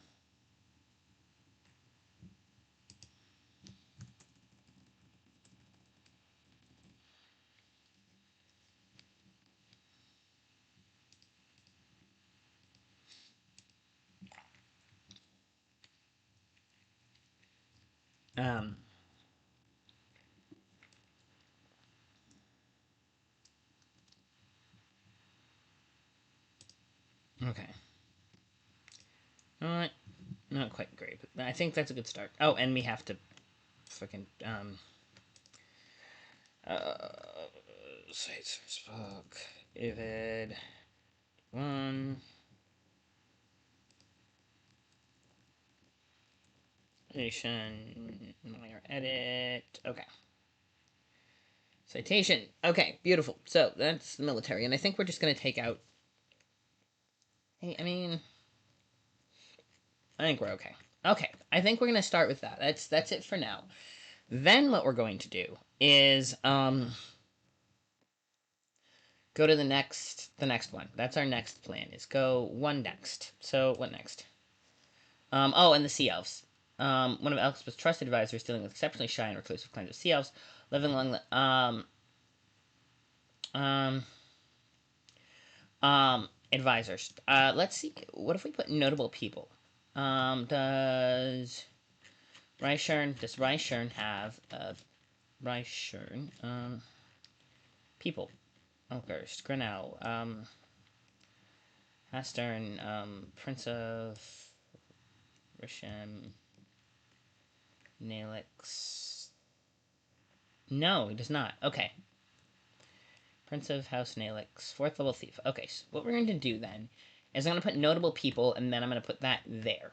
Um, okay. Alright. Not quite great, but I think that's a good start. Oh, and we have to freaking uh sites Facebook David one citation minor edit. Okay. Citation. Okay, beautiful. So that's the military, and I think we're just gonna take out. Hey, I mean, I think we're okay. Okay, I think we're gonna start with that. That's it for now. Then what we're going to do is go to the next one. That's our next plan. Is go one next. So what next? Oh, and the sea elves. One of Elspeth's trusted advisors, dealing with exceptionally shy and reclusive claims of sea elves, living along the um advisors. Let's see. What if we put notable people? Does Reichern have Reichern people? Elgurst, Grinnell, Hastern, Prince of Risham, Nalix. No, he does not. Okay. Prince of House Nalix, 4th level thief. Okay, so what we're going to do then is I'm going to put notable people, and then I'm going to put that there.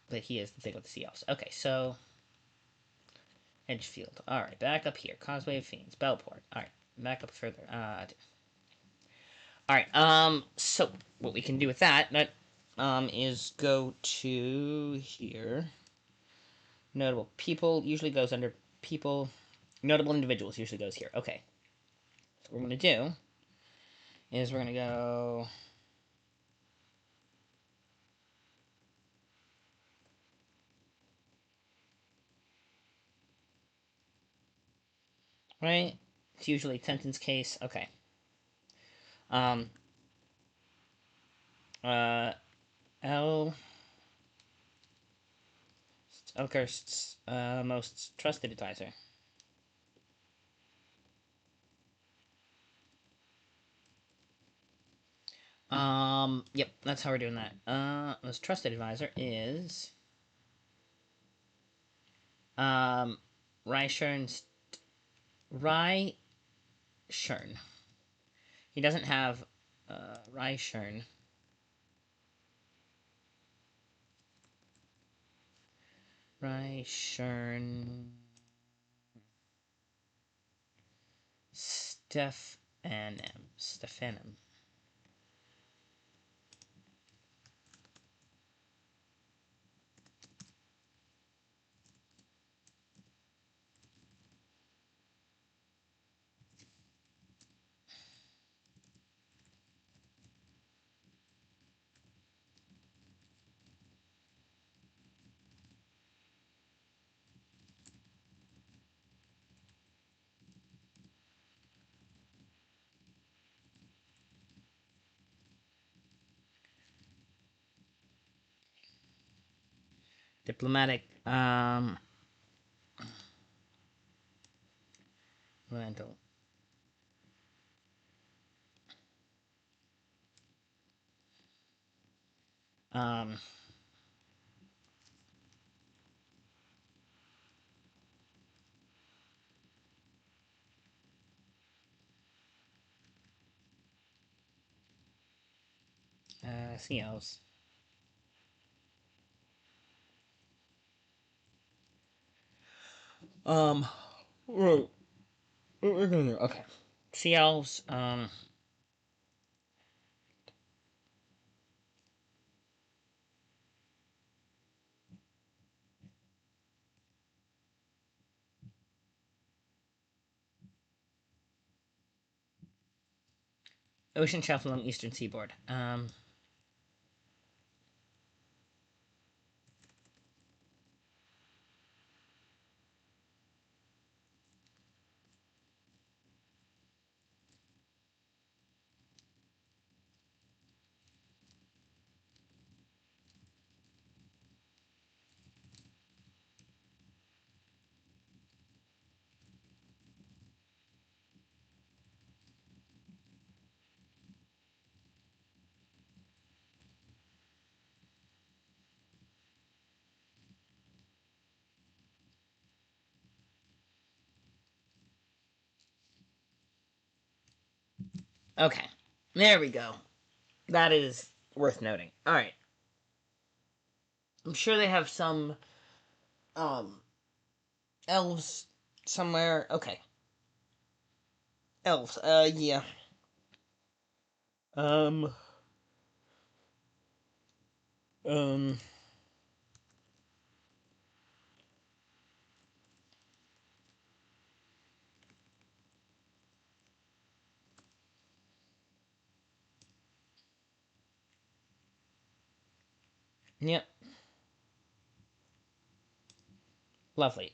But he is the thing with the sea elves. Okay, so Edgefield. Alright, back up here. Causeway of Fiends. Bellport. Alright, back up further. Alright, so what we can do with that, is go to here. Notable people usually goes under people. Notable individuals usually goes here. Okay. So what we're going to do is we're going to go. Right? It's usually sentence case. Okay. Um, uh, L. Elkhurst's most trusted advisor. Yep, that's how we're doing that. Most trusted advisor is um, Reichern's Reichern. He doesn't have Reichern. Reichern. Stephanum. Diplomatic. Rental. Um, COs. Um, right. Okay. CLs, ocean shelf along eastern seaboard. Okay. There we go. That is worth noting. Alright. I'm sure they have some, um, elves somewhere. Okay. Elves. Yeah. Um, um, yep. Lovely.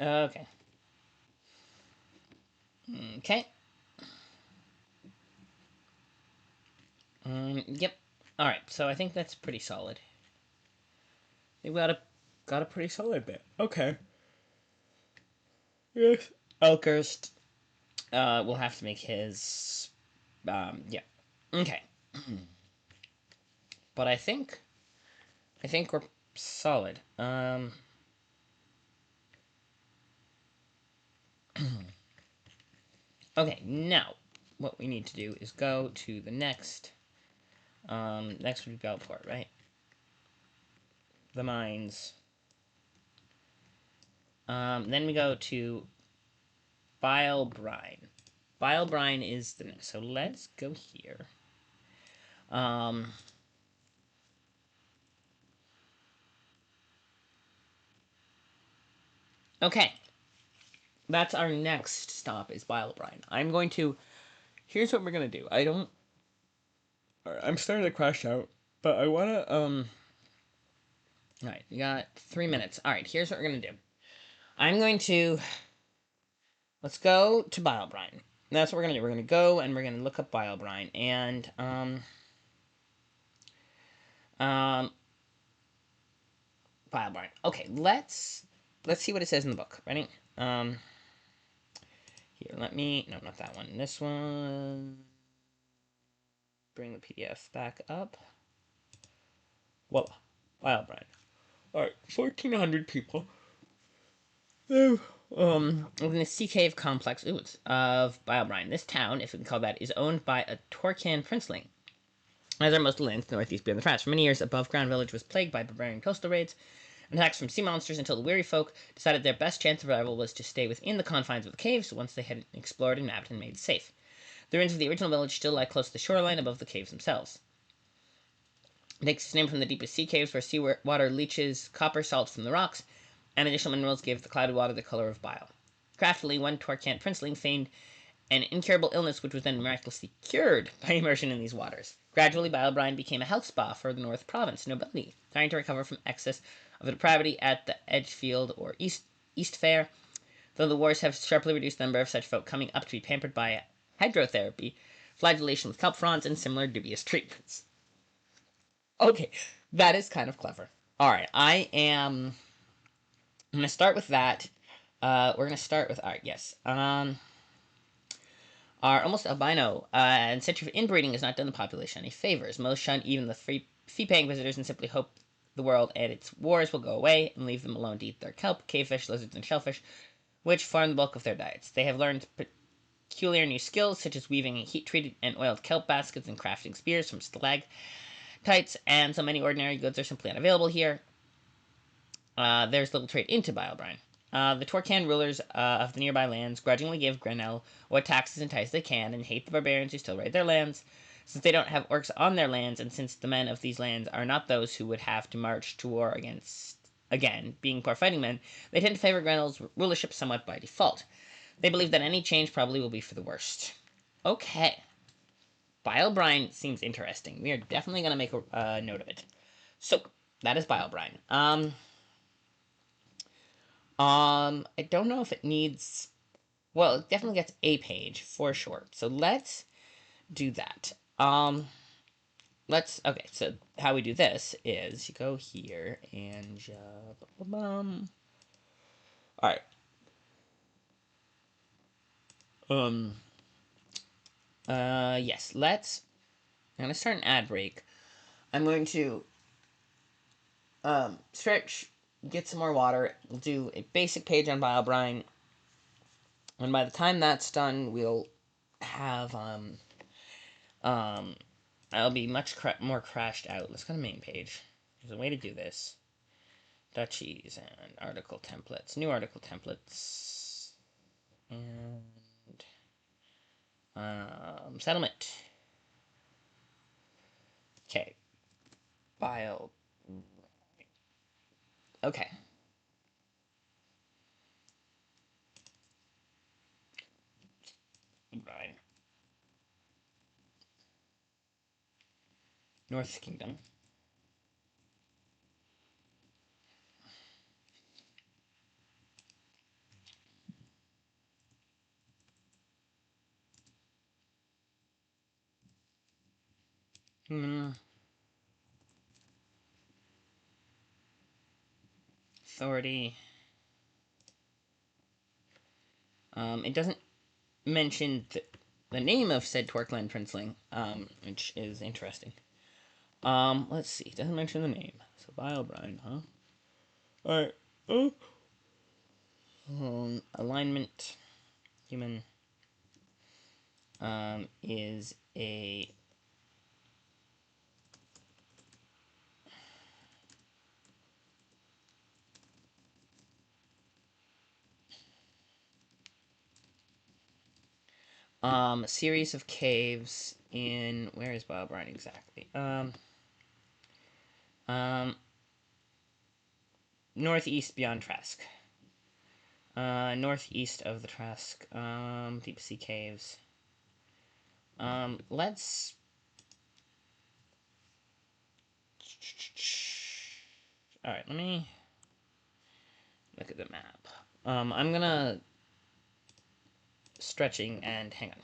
Okay. Okay. Yep. Alright, so I think that's pretty solid. They got a pretty solid bit. Okay. Yes. Elkhurst, will have to make his, yeah. Okay. But I think we're solid. Okay, now, what we need to do is go to the next would be Belport, right? The mines. Then we go to Bile Brine. Bile Brine is the next, so let's go here. Um, okay, that's our next stop is Bile Brine. I'm going to, here's what we're gonna do. I'm starting to crash out, but I wanna, alright, we got 3 minutes. Alright, here's what we're gonna do. I'm going to, let's go to Bile Brine. That's what we're gonna do. We're gonna go and we're gonna look up Bile Brine, and, um, Bile Brine. Okay, let's see what it says in the book. Ready? Um, Here, no, not that one. This one. Bring the PDF back up. Voila. Bile Brine. Alright, 1,400 people. In the Sea Cave complex of Bile Brine. This town, if we can call that, is owned by a Torcan princeling. As are most of the lands northeast beyond the Trash. For many years, above-ground village was plagued by barbarian coastal raids and attacks from sea monsters until the weary folk decided their best chance of survival was to stay within the confines of the caves once they had explored and mapped and made safe. The ruins of the original village still lie close to the shoreline above the caves themselves. It takes its name from the deepest sea caves where seawater leaches copper salts from the rocks, and additional minerals give the clouded water the color of bile. Craftily, one Torcant princeling feigned an incurable illness which was then miraculously cured by immersion in these waters. Gradually, Bile Brine became a health spa for the North Province nobility, trying to recover from excess of depravity at the Edgefield or East Fair, though the wars have sharply reduced the number of such folk coming up to be pampered by hydrotherapy, flagellation with kelp fronds, and similar dubious treatments. Okay, that is kind of clever. Alright, I'm gonna start with that. We're gonna start with art, yes. Are almost albino, and century of inbreeding has not done the population any favors. Most shun even the fee-paying visitors and simply hope the world and its wars will go away and leave them alone to eat their kelp, cavefish, lizards, and shellfish, which form the bulk of their diets. They have learned peculiar new skills, such as weaving heat-treated and oiled kelp baskets and crafting spears from stalactites, and so many ordinary goods are simply unavailable here. There's little trade into Bile Brine. The Torcan rulers of the nearby lands grudgingly give Grenell what taxes and ties they can, and hate the barbarians who still raid their lands. Since they don't have orcs on their lands, and since the men of these lands are not those who would have to march to war again, being poor fighting men, they tend to favor Grenell's rulership somewhat by default. They believe that any change probably will be for the worst. Okay. Bile Brine seems interesting. We are definitely going to make a note of it. So, that is Bile Brine. I don't know if it needs. Well, it definitely gets a page for sure. So let's do that. Okay. So how we do this is you go here and all right. Um, Yes, I'm gonna start an ad break. I'm going to stretch, get some more water. We'll do a basic page on bile brine, and by the time that's done, we'll have um I'll be much more crashed out. Let's go to main page. There's a way to do this. Duchies and article templates. New article templates. And settlement. Okay. Bile. Okay. Brine. North Kingdom. Authority. It doesn't mention the name of said Torqueland Princeling, which is interesting. Let's see. It doesn't mention the name. So Bile-brine, huh? Alright. Oh. Alignment. Human. Is a series of caves in where is Bile-brine exactly? Um, northeast beyond Trask. Northeast of the Trask. Deep sea caves. Let's. Alright, let me look at the map. I'm gonna. Stretching and hang on.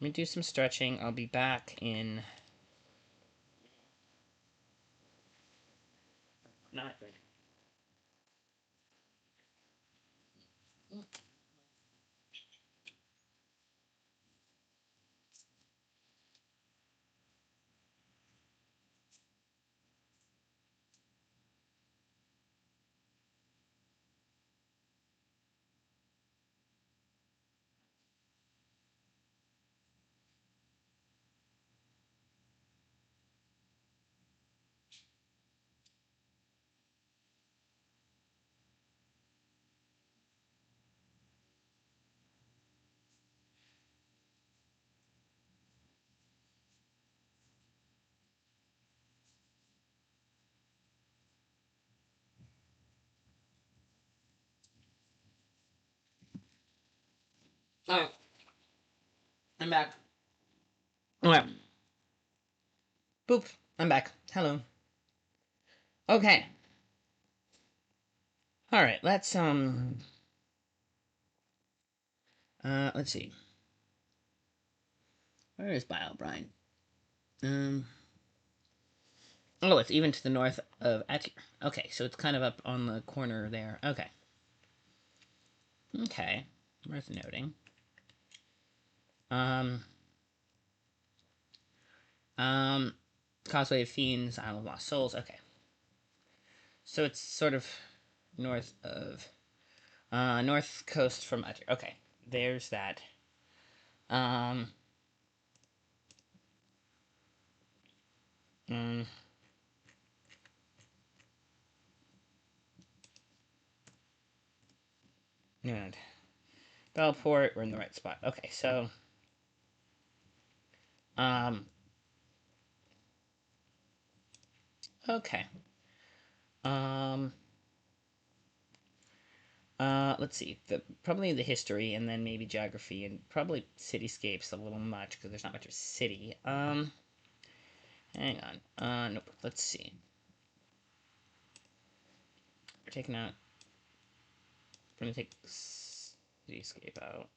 Let me do some stretching. I'll be back in. Not good. Alright, I'm back. Okay. Boop. I'm back. Hello. Okay. Alright, let's see. Where is Bile-brine? Um, oh, it's even to the north of Atir. Okay, so it's kind of up on the corner there. Okay. Okay. Worth noting. Um, um, Causeway of Fiends, Isle of Lost Souls. Okay. So it's sort of north of, north coast from Atir. Okay. There's that. Um, mm, and Bellport, we're in the right spot. Okay, so, um, okay. Um, let's see. Probably the history, and then maybe geography, and probably cityscapes a little much because there's not much of a city. Hang on. Nope. Let's see. We're taking out. We're gonna take cityscape out.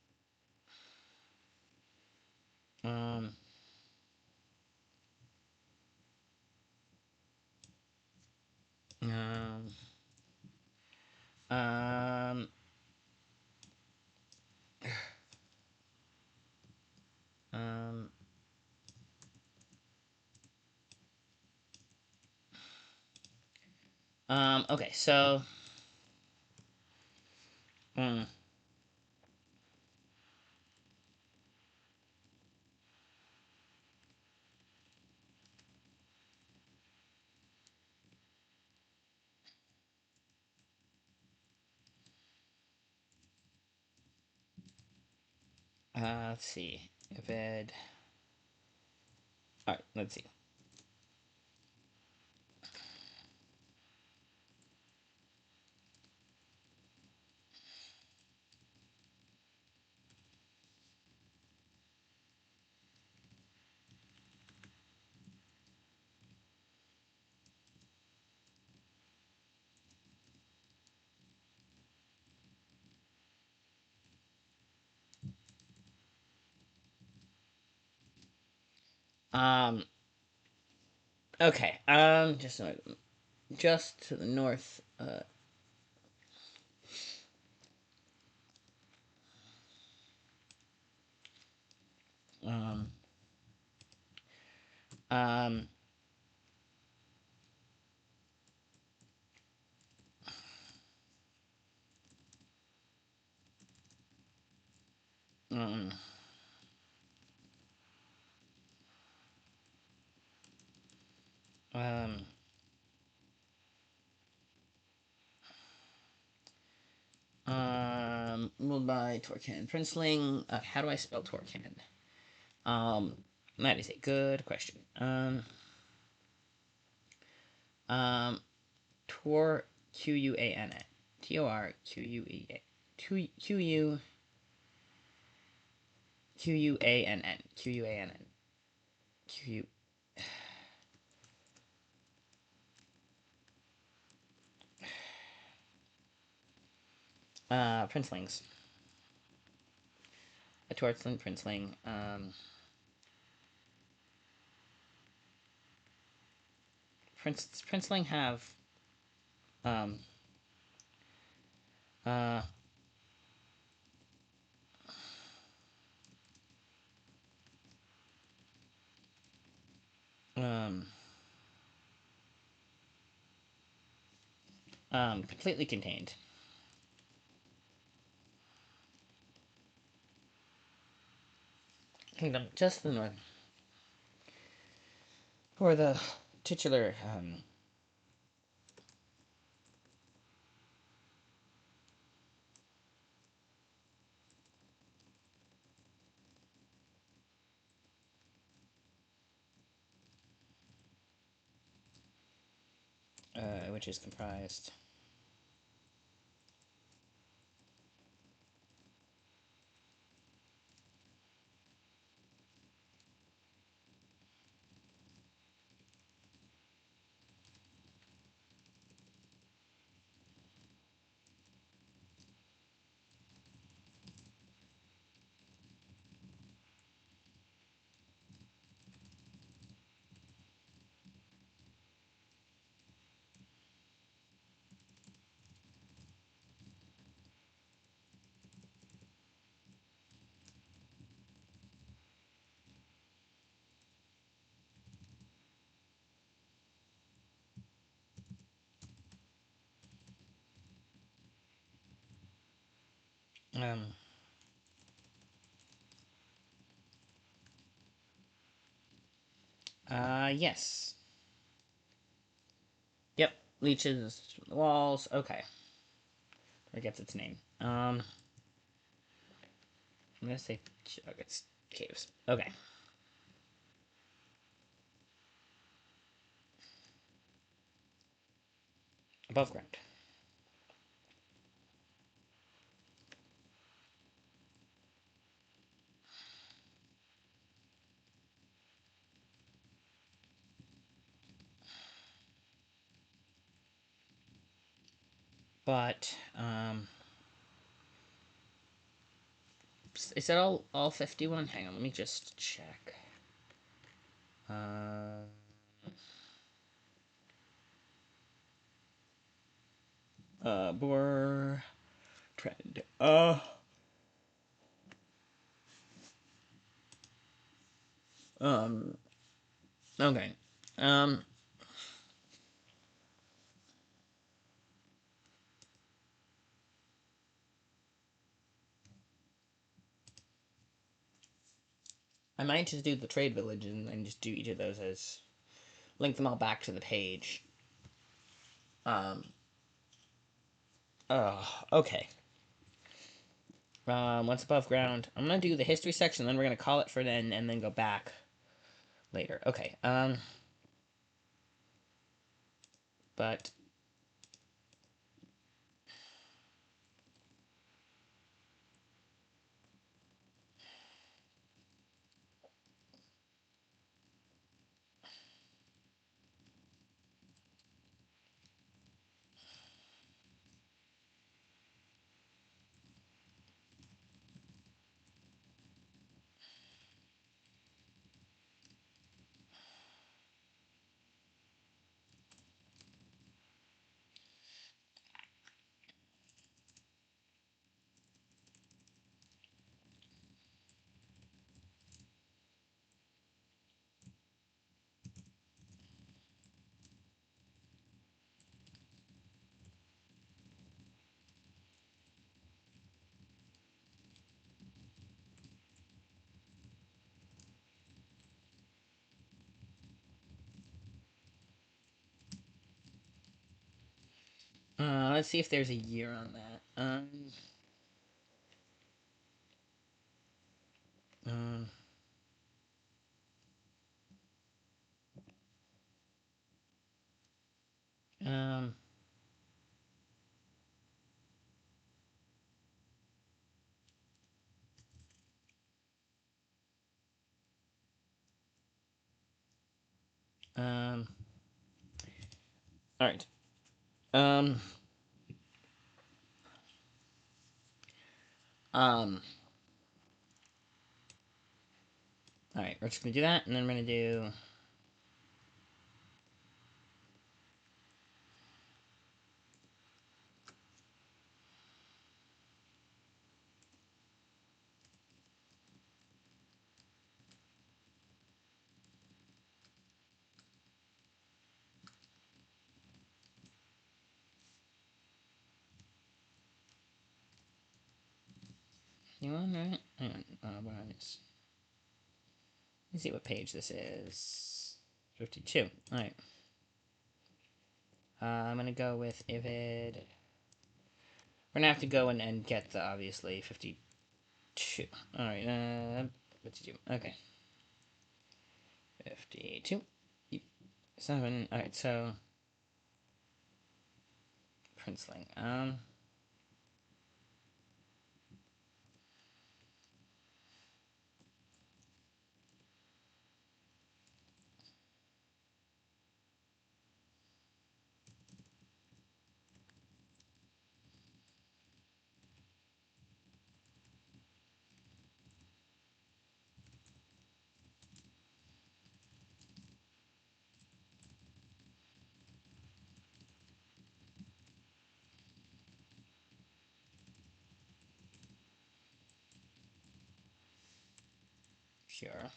Um. Um. Um. Okay, so mm, let's see. Vid. All right, let's see. Um, okay. Just to the north. Um, um, um, um, ruled by Torcan Princeling. How do I spell Torcan? Um, that is a good question. Um, Tor Quan Torquean Q Quann Q. Princelings. A Torchland Princeling. Princeling have um uh um completely contained. Kingdom just the north, or the titular which is comprised. Um, yes. Yep, leeches from the walls. Okay, that gets its name. I'm gonna say it's caves. Okay, above ground. But is that all 51? Hang on, let me just check. Uh, Boar trend. Um, okay. Um, I might just do the trade village and then just do each of those as link them all back to the page. Um. Okay. Once above ground, I'm gonna do the history section, then we're gonna call it for then, and then go back later. Okay. But let's see if there's a year on that. Um. Um. Um. All right. Um. Um. All right. We're just gonna do that, and then we're gonna do. You want that? Hang on. What is? Let's see what page this is. 52. All right. I'm gonna go with Ivid. We're gonna have to go and get the obviously 52. All right. What to do? Okay. 52. 7. All right. So Princeling. Sure.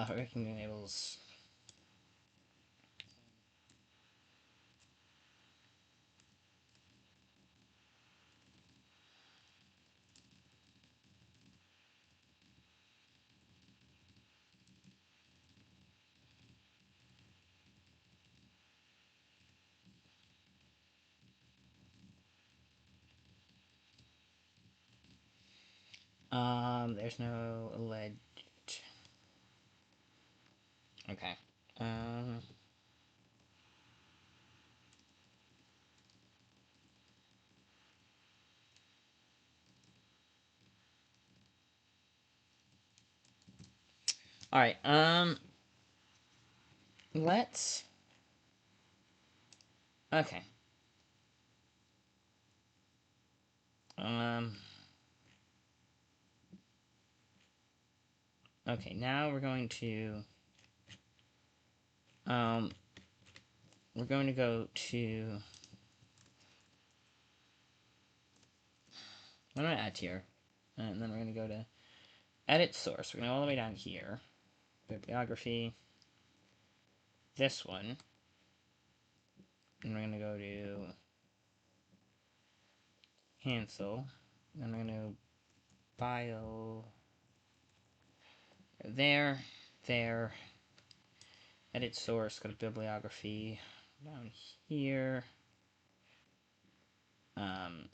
Working enables. There's no alleged. Okay. Um, all right. Let's. Okay. Um. Okay. Now we're going to. Um. We're going to go to. I'm going to add here, and then we're going to go to edit source. We're going to go all the way down here. Bibliography. This one. And we're going to go to cancel. And we're going to bio. There. Edit source. Go to bibliography. Down here. Um.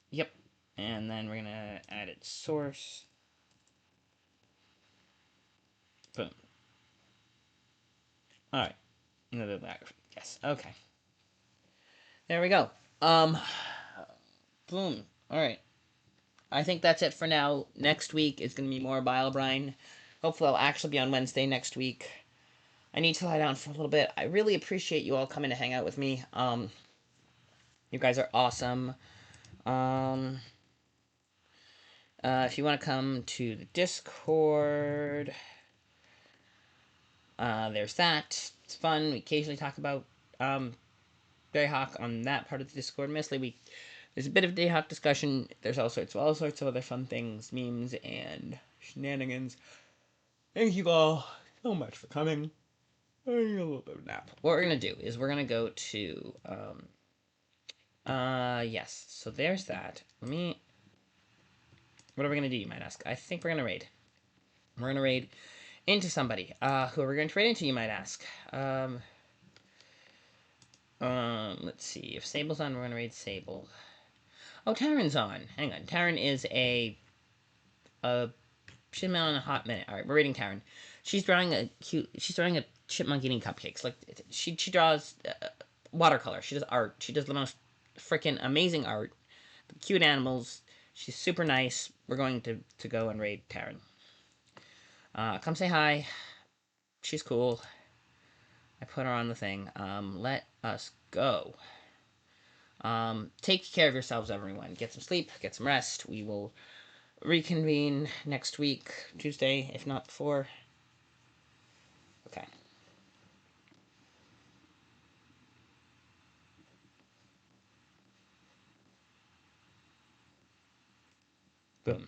Yep. And then we're going to edit source. Boom. Alright. No bibliography. Yes. Okay. There we go. Boom. Alright. I think that's it for now. Next week is going to be more Bile Brine. Hopefully I'll actually be on Wednesday next week. I need to lie down for a little bit. I really appreciate you all coming to hang out with me. You guys are awesome. If you want to come to the Discord, there's that. It's fun. We occasionally talk about Greyhawk on that part of the Discord. Mostly there's a bit of Greyhawk discussion. There's all sorts of other fun things, memes and shenanigans. Thank you all so much for coming. I need a little bit of a nap. What we're gonna do is we're gonna go to yes. So there's that. What are we gonna do, you might ask? I think we're gonna raid. We're gonna raid into somebody. Who are we going to raid into, you might ask? Let's see. If Sable's on, we're gonna raid Sable. Oh, Taryn's on. Hang on. Taryn is she's been on a hot minute. All right, we're raiding Taryn. She's drawing a chipmunk eating cupcakes. Like she draws watercolor. She does art. She does the most freaking amazing art. Cute animals. She's super nice. We're going to go and raid Taryn. Come say hi. She's cool. I put her on the thing. Let us go. Take care of yourselves, everyone. Get some sleep. Get some rest. We will reconvene next week, Tuesday, if not before. Okay. Boom.